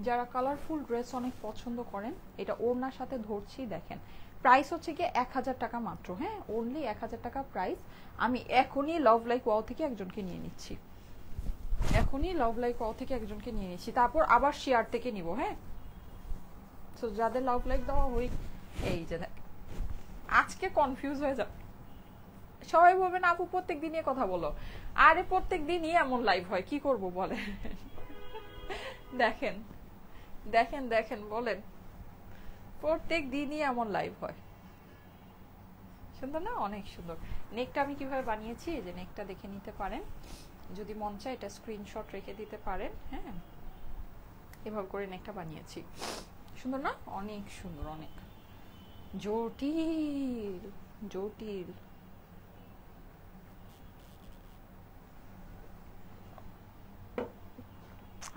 যারা কালারফুল ড্রেস অনেক পছন্দ করেন, এটা ওড়নার সাথে ধরছি দেখেন। প্রাইস হচ্ছে কি 1000 টাকা মাত্র, হ্যাঁ, অনলি 1000 টাকা প্রাইস। আমি এখনই লাভ লাইক ওয়াও থেকে একজনকে নিয়ে নিচ্ছি, এখনই লাভ লাইক ওয়াও থেকে একজনকে নিয়ে নিচ্ছি, তারপর আবার শেয়ার থেকে নিব, হ্যাঁ। তো যাদের লাভ লাইক দেওয়া হই, এই যে দেখ, আজকে কনফিউজ হয়ে যাবে, সবাই বলবেন আপু প্রত্যেক দিনই কথা বলো। আরে প্রত্যেক দিনই এমন লাইভ হয়, কি করব বলে। দেখেন দেখেন দেখেন, বলেন, প্রত্যেক দিনই এমন লাইভ হয়। সুন্দর না, অনেক সুন্দর। নেকটা আমি কিভাবে বানিয়েছি, এই যে নেকটা দেখে নিতে পারেন, যদি মন চায় এটা স্ক্রিনশট রেখে দিতে পারেন, হ্যাঁ, এভাবে করে নেকটা বানিয়েছি। সুন্দর না, অনেক সুন্দর, অনেক জটিল জটিল।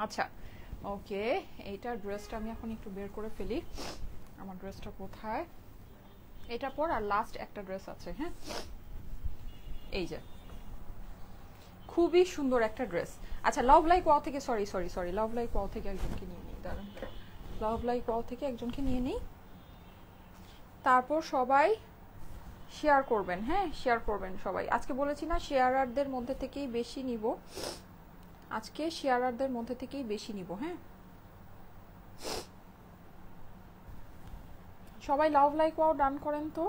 আচ্ছা ওকে, এইটার ড্রেসটা আমি এখন একটু বের করে ফেলি, আমার ড্রেসটা কোথায়, এটা পর আর লাস্ট একটা ড্রেস আছে, হ্যাঁ, এই যে খুবই সুন্দর একটা ড্রেস। আচ্ছা লাভ লাইক ওয়াও থেকে, সরি সরি সরি, লাভ লাইক ওয়াও থেকে একজনকে নিয়ে নিই, দাঁড়ান, লাভ লাইক ওয়াও থেকে একজনকে নিয়ে নিই, তারপর সবাই শেয়ার করবেন, হ্যাঁ, শেয়ার করবেন সবাই। আজকে বলেছি না শেয়ারারদের মধ্যে থেকেই বেশি নিব, আজকে শেয়ারারদের মধ্যে থেকেই বেশি নিব, হ্যাঁ। সবাই লাভ লাইক ওয়াও ডান করেন তো।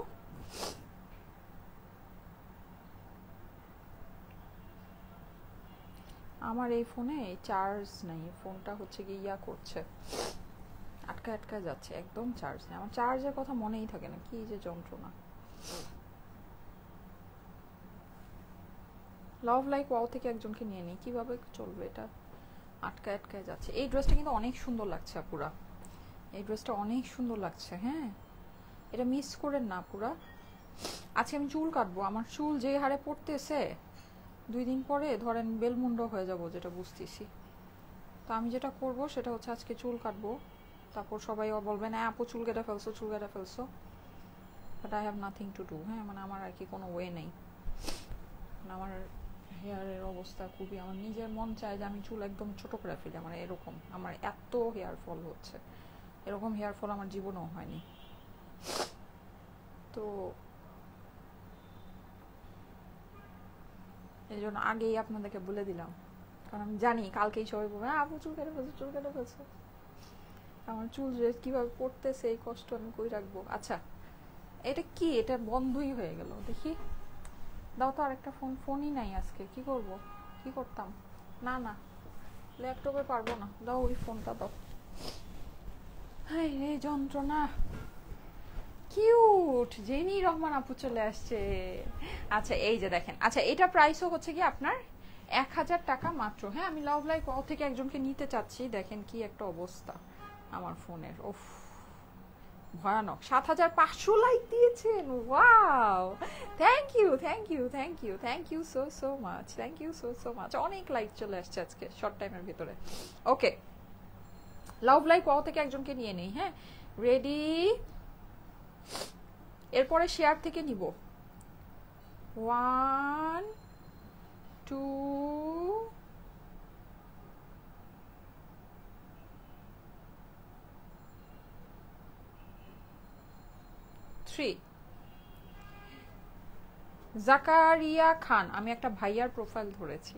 আমার এই ফোনে চার্জ নাই, ফোনটা হচ্ছে কি ইয়া করছে, আটকা আটকা যাচ্ছে, একদম চার্জ নেই, আমার চার্জের কথা মনেই থাকে না, কি যে যন্ত্রণা। লাভ লাইক ওয়াও থেকে একজনকে নিয়ে নিই, কিভাবে চলবে এটা, আটকায় আটকায় যাচ্ছে। এই ড্রেসটা কিন্তু অনেক সুন্দর লাগছে আপুরা, এই ড্রেসটা অনেক সুন্দর লাগছে, হ্যাঁ, এটা মিস করেন না আপুরা। আজকে আমি চুল কাটবো, আমার চুল যে হারে পড়তেছে, 2 দিন পরে ধরেন বেলমুন্ড হয়ে যাব, যেটা বুঝতেছি। তো আমি যেটা করব সেটা হচ্ছে আজকে চুল কাটবো, তারপর সবাই বলবেন হ্যাঁ আপু চুল কেটে ফেলছো, চুল কেটে ফেলছো, but I have nothing to do, হ্যাঁ, মানে আমার আর কি কোনো ওয়ে নেই, আমার হেয়ারের অবস্থা খুবই, আমার নিজের মন চায় যে আমি চুল একদম ছোট করে ফেলি, আমার এরকম, আমার এত হেয়ার ফল হচ্ছে, এরকম হেয়ার ফল আমার জীবনেও হয়নি। তো এই জন্য আগেই আপনাদেরকে বলে দিলাম, কারণ আমি জানি কালকেই সবাই বলবে হ্যাঁ আপু চুল কেটে ফেলছো, চুল কেটে ফেলছো, আমার চুল যে কিভাবে পড়তেছে এই কষ্ট আমি কই রাখবো। আচ্ছা এটা কি, এটা বন্ধই হয়ে গেল, দেখি দাও তো আরেকটা ফোন, ফোনই নাই আজকে, কি করব, কি করতাম, না না ল্যাপটপে পারবো না, দাও ওই ফোনটা দাও, হাই রে যন্ত্রণা। কিউট জেনি রহমান আপু চলে আসছে। আচ্ছা এই যে দেখেন, আচ্ছা এটা প্রাইসও হচ্ছে কি আপনার 1000 টাকা মাত্র, হ্যাঁ। আমি লাভ লাইক ওয়াও থেকে একজনকে নিতে চাচ্ছি, দেখেন কি একটা অবস্থা আমার ফোনের, ওফ ভয়ানক। 7500 লাইক দিয়েছেন, wow, thank you thank you thank you thank you so so much, thank you so so much, অনেক লাইক চলে আসছে আজকে শর্ট টাইমের ভিতরে। ওকে লাভ লাইক ওয়াও থেকে একজনকে নিয়ে নেই, হ্যাঁ, রেডি, এরপরে শেয়ার থেকে নিব, 1 2 3। জাকারিয়া খান, আমি একটা ভাইয়ার প্রোফাইল ধরেছি,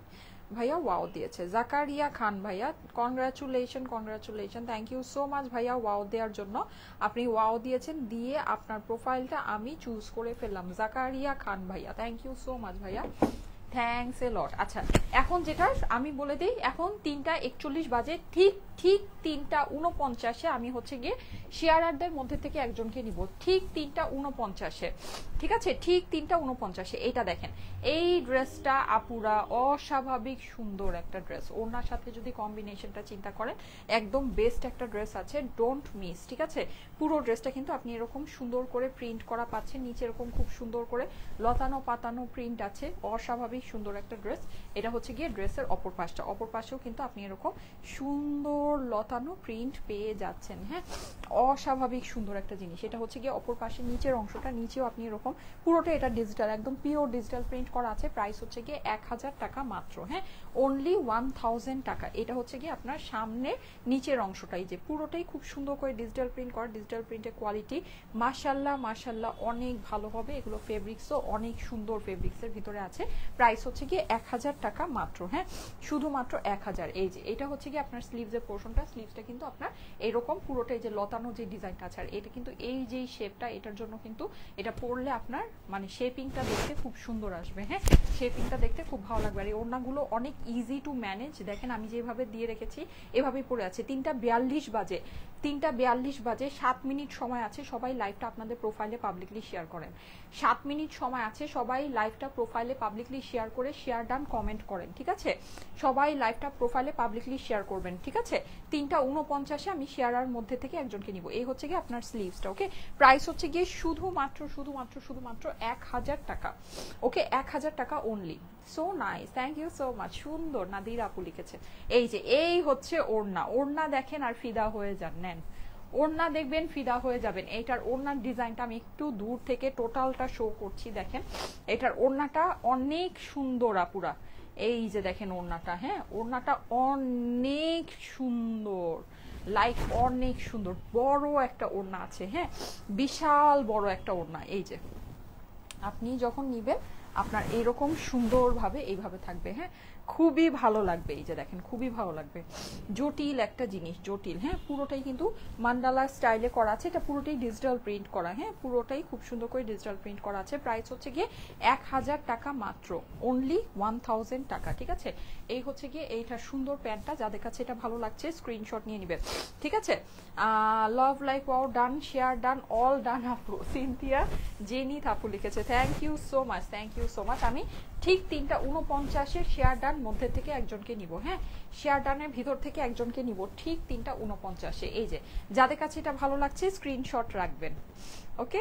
ভাইয়া ওয়াও দিয়েছে, জাকারিয়া খান ভাইয়া, congratulation congratulation, thank you so much ভাইয়া ওয়াও দেওয়ার জন্য। আপনি ওয়াও দিয়েছেন, দিয়ে আপনার প্রোফাইলটা আমি চুজ করে ফেললাম, জাকারিয়া খান ভাইয়া, থ্যাংক ইউ সো মাচ ভাইয়া, থ্যাংকস এ লট। আচ্ছা এখন যেটা আমি বলে দিই, এখন 3টা 41 বাজে, ঠিক ঠিক 3টা 49-এ আমি হচ্ছে গিয়ে শেয়ারারদের মধ্যে থেকে একজনকে নিব, ঠিক 3টা 49-এ, ঠিক আছে, ঠিক 3টা 49-এ। এইটা দেখেন, এই ড্রেসটা আপুরা অস্বাভাবিক সুন্দর একটা ড্রেস, ওনার সাথে যদি কম্বিনেশনটা চিন্তা করেন একদম বেস্ট একটা ড্রেস আছে, ডোন্ট মিস, ঠিক আছে। পুরো ড্রেসটা কিন্তু আপনি এরকম সুন্দর করে প্রিন্ট করা পাচ্ছেন, নিচে এরকম খুব সুন্দর করে লতানো পাতানো প্রিন্ট আছে, অস্বাভাবিক সুন্দর একটা ড্রেস। এটা হচ্ছে গিয়ে ড্রেসের অপর পাশটা, অপর পাশেও কিন্তু আপনি এরকম সুন্দর লতানো প্রিন্ট পেয়ে যাচ্ছেন। হ্যাঁ, অস্বাভাবিক সুন্দর একটা জিনিস। এটা হচ্ছে গিয়ে অপর পাশে নিচের অংশটা, নিচেও আপনি এরকম পুরোটা এটা ডিজিটাল, একদম পিওর ডিজিটাল প্রিন্ট করা আছে। প্রাইস হচ্ছে গিয়ে 1000 টাকা মাত্র। হ্যাঁ, অনলি 1000 টাকা। এটা হচ্ছে গিয়ে আপনার সামনে নিচের অংশটাই যে পুরোটাই খুব সুন্দর করে ডিজিটাল প্রিন্ট করা। ডিজিটাল প্রিন্টের কোয়ালিটি মাশাল্লাহ মাশাল্লাহ অনেক ভালো হবে। এগুলো ফেব্রিক্সও অনেক সুন্দর ফেব্রিক্সের ভিতরে আছে। প্রাইস হচ্ছে গিয়ে 1000 টাকা মাত্র। হ্যাঁ, শুধুমাত্র 1000। এই যে এটা হচ্ছে গিয়ে আপনার স্লিভসের পোর্শনটা, স্লিভসটা কিন্তু আপনার এরকম পুরোটাই যে লতানো যে ডিজাইনটা আছে, আর এটা কিন্তু এই যে শেপটা, এটার জন্য কিন্তু এটা পরলে আপনার মানে শেপিংটা দেখতে খুব সুন্দর আসবে। হ্যাঁ, শেপিংটা দেখতে খুব ভালো লাগবে। আর এই ওড়নাগুলো অনেক ইজি টু ম্যানেজ। দেখেন আমি যেভাবে দিয়ে রেখেছি এভাবেই পরে আছে। 3:42 বাজে, 3:42 বাজে, 7 মিনিট সময় আছে। সবাই লাইভটা আপনাদের প্রোফাইলে পাবলিকলি শেয়ার করেন। 7 মিনিট সময় আছে, সবাই লাইভটা প্রোফাইলে পাবলিকলি শেয়ার করে শেয়ার ডান কমেন্ট করেন, ঠিক আছে? সবাই লাইভটা প্রোফাইলে পাবলিকলি শেয়ার করবেন, ঠিক আছে? 3:49 আমি শেয়ারার মধ্যে থেকে একজনকে নিব। এই হচ্ছে গিয়ে আপনার স্লিভসটা। ওকে, প্রাইস হচ্ছে গিয়ে শুধুমাত্র 1000 টাকা। ওকে, 1000 টাকা only. So nice, thank you so much. সুন্দর নাদির আপু লিখেছে। এই যে এই হচ্ছে ওড়না, ওড়না দেখেন আর ফিদা হয়ে যান। নেন ওড়না দেখবেন, ফিদা হয়ে যাবেন। এইটার ওড়নার ডিজাইনটা আমি একটু দূর থেকে টোটালটা শো করছি। দেখেন এটার ওড়নাটা অনেক সুন্দর আপুরা। এই যে দেখেন ওড়নাটা, হ্যাঁ ওড়নাটা অনেক সুন্দর, লাইক অনেক সুন্দর। বড় একটা ওড়না আছে, হ্যাঁ বিশাল বড় একটা ওড়না। এই যে আপনি যখন নিবেন আপনার এইরকম সুন্দরভাবে এইভাবে থাকবে। হ্যাঁ, খুবই ভালো লাগবে। এই যে দেখেন খুবই ভালো লাগবে। জটিল একটা জিনিস, জটিল। হ্যাঁ, পুরোটাই কিন্তু মান্ডালা স্টাইলে করা আছে। এটা পুরোটাই ডিজিটাল প্রিন্ট করা। হ্যাঁ, পুরোটাই খুব সুন্দর করে ডিজিটাল প্রিন্ট করা আছে। প্রাইস হচ্ছে গিয়ে 1000 টাকা মাত্র, অনলি 1000 টাকা, ঠিক আছে? এই হচ্ছে গিয়ে এইটা সুন্দর প্যান্টটা। যাদের কাছে এটা ভালো লাগছে স্ক্রিনশট নিয়ে নিবেন, ঠিক আছে? Love like wow done, share done, all done আপু। সিনথিয়া জেনি আপু লিখেছে, thank you so much, thank you so much. আমি ঠিক 3:49 শেয়ার ডান মধ্যে থেকে একজনকে নিব। হ্যাঁ, শেয়ার ডানের ভিতর থেকে একজনকে নিব ঠিক 3:49। এই যে যাদের কাছে এটা ভালো লাগছে স্ক্রিনশট রাখবেন। ওকে,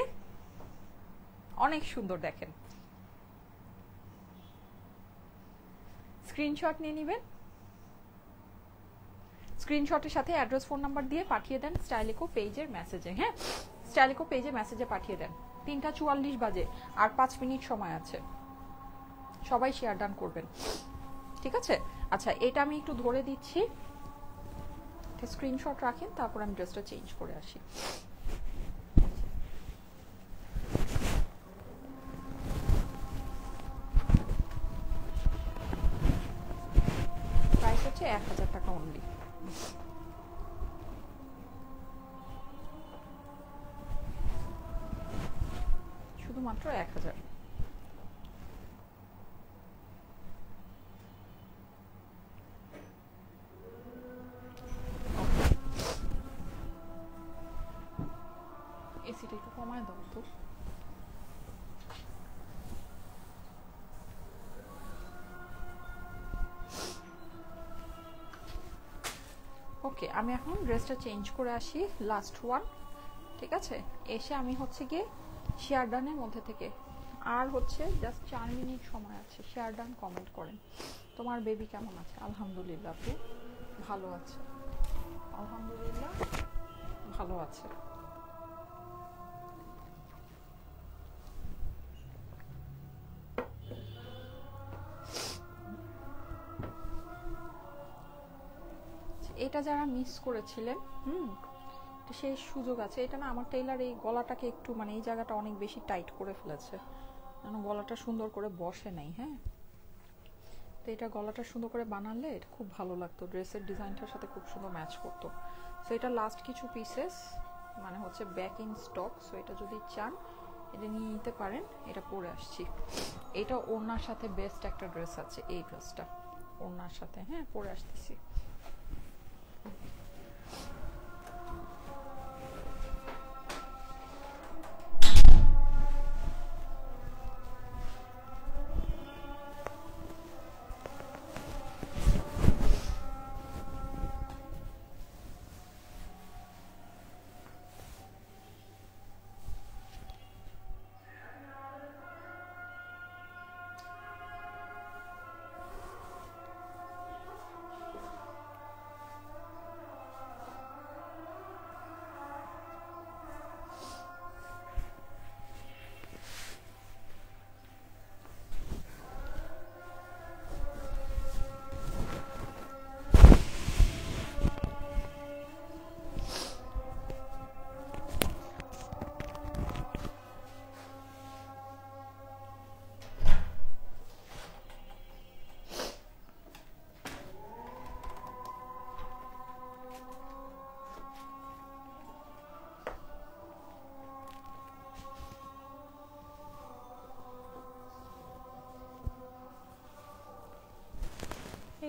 অনেক সুন্দর দেখেন, স্ক্রিনশট নিয়ে নিবেন। স্ক্রিনশটের সাথে অ্যাড্রেস ফোন নাম্বার দিয়ে পাঠিয়ে দেন স্টাইলিকো পেজের মেসেজে। হ্যাঁ, স্টাইলিকো পেজে মেসেজে পাঠিয়ে দেন। 3:44 বাজে, আর 5 মিনিট সময় আছে। সবাই শেয়ার ডান করবেন, ঠিক আছে? আচ্ছা, এটা আমি একটু ধরে দিচ্ছি, স্ক্রিনশট রাখেন, তারপর আমি ড্রেসটা চেঞ্জ করে আসি। প্রাইস হচ্ছে 1000 টাকা অনলি। শুধুমাত্র 1000। এসিটা একটু কমায় দাও তো। ওকে, আমি এখন ড্রেসটা চেঞ্জ করে আসি, লাস্ট ওয়ান, ঠিক আছে? এসে আমি হচ্ছে গিয়ে শেয়ার ডানের মধ্যে থেকে, আর হচ্ছে জাস্ট 4 মিনিট সময় আছে। শেয়ার ডান কমেন্ট করেন। তোমার বেবি কেমন আছে? আলহামদুলিল্লাহ আপু ভালো আছে, আলহামদুলিল্লাহ ভালো আছে। এটা যারা মিস করেছিলেন, সেই সুযোগ আছে। এটা না আমার টেইলার এই গলাটাকে একটু মানে এই জায়গাটা অনেক বেশি টাইট করে ফেলেছে, যেন গলাটা সুন্দর করে বসে নাই। হ্যাঁ, তো এটা গলাটা সুন্দর করে বানালে এটা খুব ভালো লাগতো, ড্রেসের ডিজাইনটার সাথে খুব সুন্দর ম্যাচ করতো। সো এটা লাস্ট কিছু পিসেস মানে হচ্ছে ব্যাক ইন স্টক। সো এটা যদি চান এটা নিয়ে নিতে পারেন। এটা পরে আসছি, এটা ওড়নার সাথে বেস্ট একটা ড্রেস আছে। এই ড্রেসটা ওড়নার সাথে, হ্যাঁ পরে আসতেছি।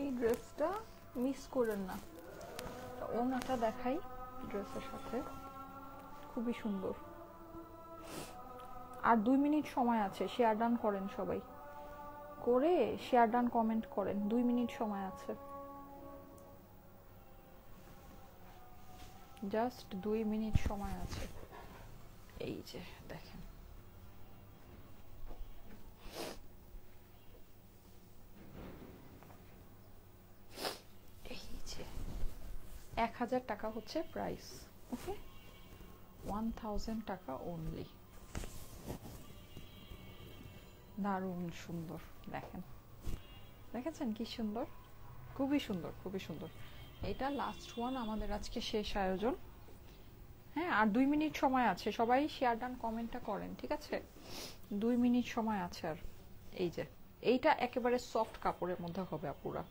এই ড্রেসটা মিস করেন না। ওনাটা দেখাই ড্রেসের সাথে, খুবই সুন্দর। আর 2 মিনিট সময় আছে, শেয়ার ডান করেন সবাই, করে শেয়ার ডান কমেন্ট করেন, 2 মিনিট সময় আছে, জাস্ট 2 মিনিট সময় আছে। এই যে দেখেন, এই যে 1000 টাকা হচ্ছে প্রাইস। ওকে, 1000 টাকা অনলি। দারুণ সুন্দর, দেখেন, দেখেছেন কি সুন্দর, খুবই সুন্দর, খুবই সুন্দর। এটা লাস্ট ওয়ান আমাদের আজকে শেষ আয়োজন। হ্যাঁ, আর 2 মিনিট সময় আছে, সবাই শেয়ার ডান কমেন্টটা করেন, ঠিক আছে? 2 মিনিট সময় আছে। আর এই যে এইটা একেবারে সফট কাপড়ের মধ্যে হবে আপুরা,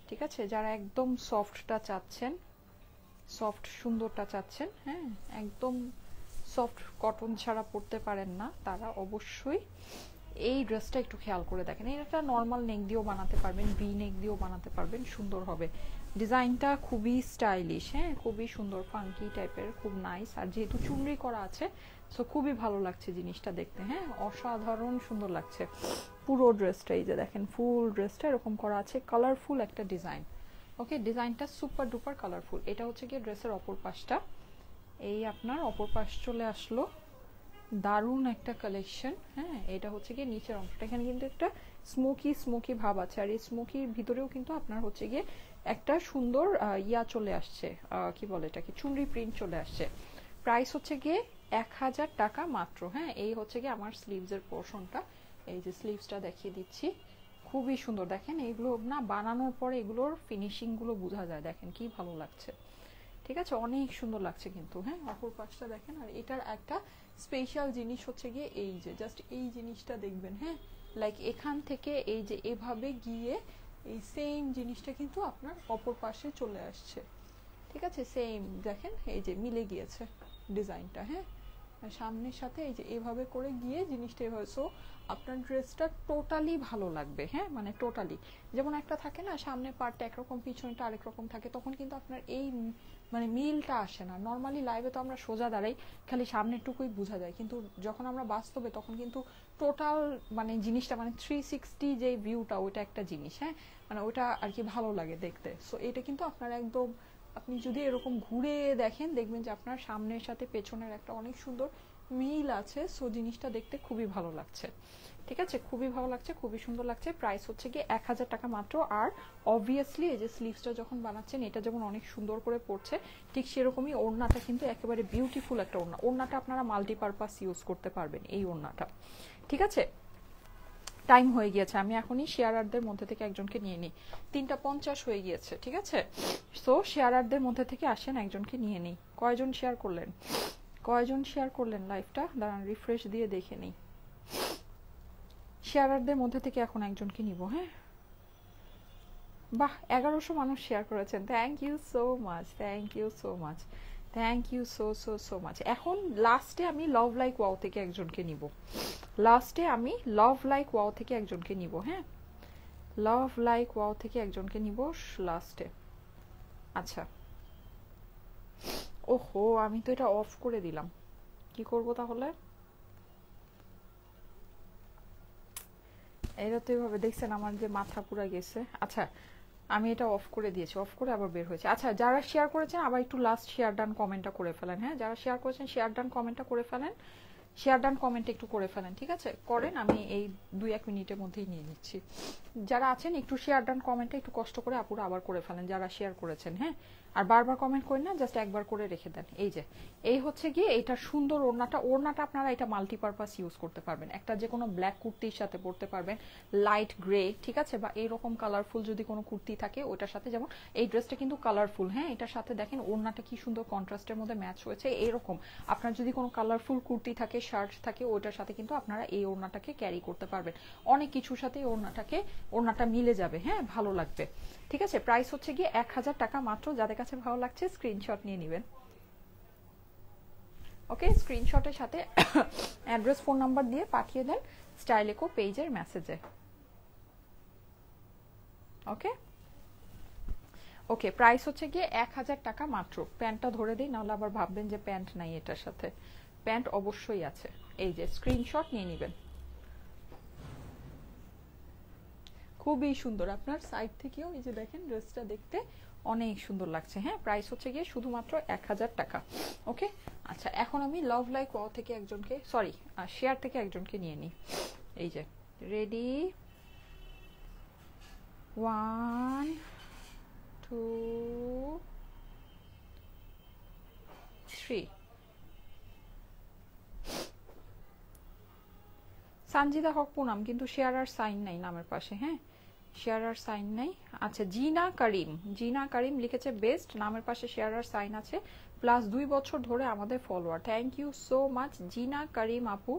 ঠিক আছে? যারা একদম সফটটা চাচ্ছেন, সফট সুন্দরটা চাচ্ছেন, হ্যাঁ, একদম সফট কটন ছাড়া পরতে পারেন না, তারা অবশ্যই এই ড্রেসটা একটু খেয়াল করে দেখেন। এটা নর্মাল নেক দিয়েও বানাতে পারবেন, ভি নেক দিয়েও বানাতে পারবেন, সুন্দর হবে। ডিজাইনটা খুবই স্টাইলিশ, হ্যাঁ, খুবই সুন্দর, ফাঙ্কি টাইপের, খুব নাইস। আর যেহেতু চুনরি করা আছে, সো খুবই ভালো লাগছে জিনিসটা দেখতে, হ্যাঁ, অসাধারণ সুন্দর লাগছে পুরো ড্রেসটা। এই যে দেখেন, ফুল ড্রেসটা এরকম করা আছে, কালারফুল একটা ডিজাইন। ওকে, ডিজাইনটা সুপার ডুপার কালারফুল। এটা হচ্ছে গিয়ে ড্রেসের অপর পাশটা, এই আপনার অপর পাশ চলে আসলো, দারুণ একটা কালেকশন। হ্যাঁ, এটা হচ্ছে গিয়ে নিচের অংশটা, এখানে কিন্তু একটা স্মোকি স্মোকি ভাব আছে, আর এই স্মোকির ভিতরেও কিন্তু আপনার হচ্ছে গিয়ে একটা সুন্দর ইয়া চলে আসছে, কি বলে এটাকে, চুনরি প্রিন্ট চলে আসছে। প্রাইস হচ্ছে গিয়ে 1000 টাকা মাত্র। হ্যাঁ, এই হচ্ছে গিয়ে আমার স্লিভসের পোর্শনটা, এই যে স্লিভসটা দেখিয়ে দিচ্ছি, খুবই সুন্দর। দেখেন, এগুলো না বানানোর পরে এগুলোর ফিনিশিং গুলো বোঝা যায়, দেখেন কি ভালো লাগছে, ঠিক আছে? অনেক সুন্দর লাগছে কিন্তু। হ্যাঁ, অপর পাশটা দেখেন। আর এটার একটা স্পেশাল জিনিস হচ্ছে গিয়ে এই যে জাস্ট এই জিনিসটা দেখবেন, হ্যাঁ, লাইক এখান থেকে এই যে এভাবে গিয়ে এই সেম জিনিসটা কিন্তু আপনার অপর পাশে চলে আসছে, ঠিক আছে? সেম দেখেন, এই যে মিলে গিয়েছে ডিজাইনটা, হ্যাঁ, সামনের সাথে এই যে এভাবে করে গিয়ে জিনিসটা এভাবে। সো আপনার ড্রেসটা টোটালি ভালো লাগবে, হ্যাঁ, মানে টোটালি। যেমন একটা থাকে না, সামনে পার্টটা একরকম পিছনটা আরেক রকম থাকে, তখন কিন্তু আপনার এই মানে মিলটা আসে না। নর্মালি লাইভে তো আমরা সোজা দাঁড়াই, খালি সামনেরটুকুই বোঝা যায়, কিন্তু যখন আমরা বাস্তবে তখন কিন্তু টোটাল মানে জিনিসটা মানে 360 যে ভিউটা, ওইটা একটা জিনিস, হ্যাঁ, মানে ওইটা আর কি ভালো লাগে দেখতে। সো এটা কিন্তু আপনার একদম, আপনি যদি এরকম ঘুরে দেখেন, দেখবেন যে আপনার সামনের সাথে পেছনের একটা অনেক সুন্দর মিল আছে। সো জিনিসটা দেখতে খুবই ভালো লাগছে, ঠিক আছে? খুবই ভালো লাগছে, খুবই সুন্দর লাগছে। প্রাইস হচ্ছে গিয়ে 1000 টাকা মাত্র। আর অবভিয়াসলি এই যে স্লিভসটা যখন বানাচ্ছেন, এটা যেমন অনেক সুন্দর করে পড়ছে, ঠিক সেরকমই ওড়নাটা কিন্তু একেবারে বিউটিফুল একটা ওড়না। ওড়নাটা আপনারা মাল্টিপারপাস ইউজ করতে পারবেন এই ওড়নাটা, ঠিক আছে? টাইম হয়ে গিয়েছে, আমি এখনই শেয়ারারদের মধ্যে থেকে একজনকে নিয়ে নিই। 3:50 হয়ে গিয়েছে, ঠিক আছে? সো শেয়ারারদের মধ্যে থেকে আসেন, একজনকে নিয়ে নিই। কয়জন শেয়ার করলেন, কয়জন শেয়ার করলেন লাইভটা? দাঁড়ান, রিফ্রেশ দিয়ে দেখে নিই। শেয়ারারদের মধ্যে থেকে এখন একজনকে নিব। হ্যাঁ, বাহ, 1100 মানুষ শেয়ার করেছেন, thank you so much, thank you so much, thank you so so so much. এখন লাস্টে আমি লাভ লাইক ওয়াও থেকে একজনকে নিব, লাস্টে আমি লাভ লাইক ওয়াও থেকে একজনকে নিব। হ্যাঁ, লাভ লাইক ওয়াও থেকে একজনকে নিব লাস্টে। আচ্ছা, ওহো, আমি তো এটা অফ করে দিলাম, কি করব তাহলে? এটা তো এভাবে দেখছেন আমার যে মাথা পুরা গেছে। আচ্ছা, আমি এটা অফ করে দিয়েছি, অফ করে আবার বের হয়েছে। আচ্ছা, যারা শেয়ার করেছেন আবার একটু লাস্ট শেয়ার ডান কমেন্টটা করে ফেলেন। হ্যাঁ, যারা শেয়ার করেছেন শেয়ার ডান কমেন্টটা করে ফেলেন, শেয়ার ডান কমেন্ট একটু করে ফেলেন, ঠিক আছে? করেন, আমি এই 2-1 মিনিটের মধ্যেই নিয়ে নিচ্ছি। যারা আছেন একটু শেয়ার ডান কমেন্টটা একটু কষ্ট করে আপুরা আবার করে ফেলেন, যারা শেয়ার করেছেন। হ্যাঁ, আর বারবার কমেন্ট করেন না, জাস্ট একবার করে রেখে দেন। এই যে এই হচ্ছে গিয়ে এটা সুন্দর ওড়নাটা। ওড়নাটা আপনারা এটা মাল্টিপারপাস ইউজ করতে পারবেন, একটা যে কোনো ব্ল্যাক কুর্তির সাথে পরতে পারবেন, লাইট গ্রে, ঠিক আছে, বা এইরকম কালারফুল যদি কোনো কুর্তি থাকে ওইটার সাথে। যেমন এই ড্রেসটা কিন্তু কালারফুল, হ্যাঁ, এটার সাথে দেখেন ওড়নাটা কি সুন্দর কন্ট্রাস্টের মধ্যে ম্যাচ হয়েছে। এরকম আপনার যদি কোনো কালারফুল কুর্তি থাকে, শার্ট থাকে, ওইটার সাথে কিন্তু আপনারা এই ওড়নাটাকে ক্যারি করতে পারবেন। অনেক কিছুর সাথে ওড়নাটা মিলে যাবে, হ্যাঁ, ভালো লাগবে, ঠিক আছে? প্রাইস হচ্ছে গিয়ে 1000 টাকা মাত্র। যাদের কাছে ভালো লাগছে স্ক্রিনশট নিয়ে নেবেন। ওকে, স্ক্রিনশটের সাথে অ্যাড্রেস, ফোন নাম্বার দিয়ে পাঠিয়ে দেন স্টাইলেকো পেজের মেসেজে। ওকে, ওকে, প্রাইস হচ্ছে গিয়ে 1000 টাকা মাত্র। প্যান্টটা ধরে দিই, নাহলে আবার ভাববেন যে প্যান্ট নাই এটার সাথে। প্যান্ট অবশ্যই আছে, এই যে স্ক্রিনশট নিয়ে নেবেন। খুবই সুন্দর, আপনার সাইড থেকেও এই যে দেখেন ড্রেসটা দেখতে অনেক সুন্দর লাগছে। হ্যাঁ, প্রাইস হচ্ছে গিয়ে শুধুমাত্র 1000 টাকা। ওকে, আচ্ছা এখন আমি লাভ লাইক ওয়াও থেকে একজনকে, সরি শেয়ার থেকে একজনকে নিয়ে নিই। এই যে রেডি, 1 2 3। সানজিদা হক পুনাম, কিন্তু শেয়ার আর সাইন নাই নামের পাশে। হ্যাঁ, শেয়ার আর সাইন নাই। আচ্ছা জিনা করিম, জিনা করিম লিখেছে বেস্ট, নামের পাশে শেয়ার আর সাইন আছে, প্লাস 2 বছর ধরে আমাদের follower. Thank you so much Jina Karim আপু,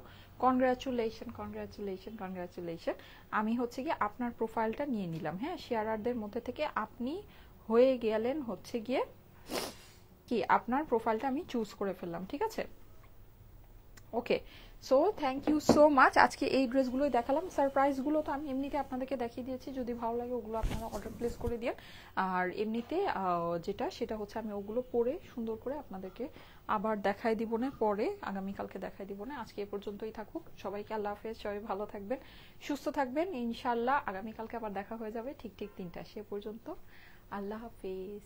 কনগ্রাচুলেশন কনগ্রাচুলেশন কনগ্রাচুলেশন। আমি হচ্ছে গিয়ে আপনার প্রোফাইলটা নিয়ে নিলাম। হ্যাঁ, শেয়ারারদের মধ্যে থেকে আপনি হয়ে গেলেন হচ্ছে গিয়ে কি, আপনার প্রোফাইলটা আমি চুজ করে ফেললাম, ঠিক আছে। Okay, so thank you so much. আজকে এই ড্রেসগুলোই দেখালাম, সারপ্রাইজগুলো তো আমি এমনিতে আপনাদেরকে দেখিয়ে দিয়েছি, যদি ভালো লাগে ওগুলো আপনারা অর্ডার প্লেস করে দিন। আর এমনিতে যেটা সেটা হচ্ছে আমি ওগুলো পরে সুন্দর করে আপনাদেরকে আবার দেখাই দিব না, পরে আগামীকালকে দেখাই দিব না। আজকে এ পর্যন্তই থাকুক, সবাইকে আল্লাহ হাফেজ, সবাই ভালো থাকবেন, সুস্থ থাকবেন। ইনশাল্লাহ আগামীকালকে আবার দেখা হয়ে যাবে ঠিক ঠিক 3টা। সে পর্যন্ত আল্লাহ হাফেজ।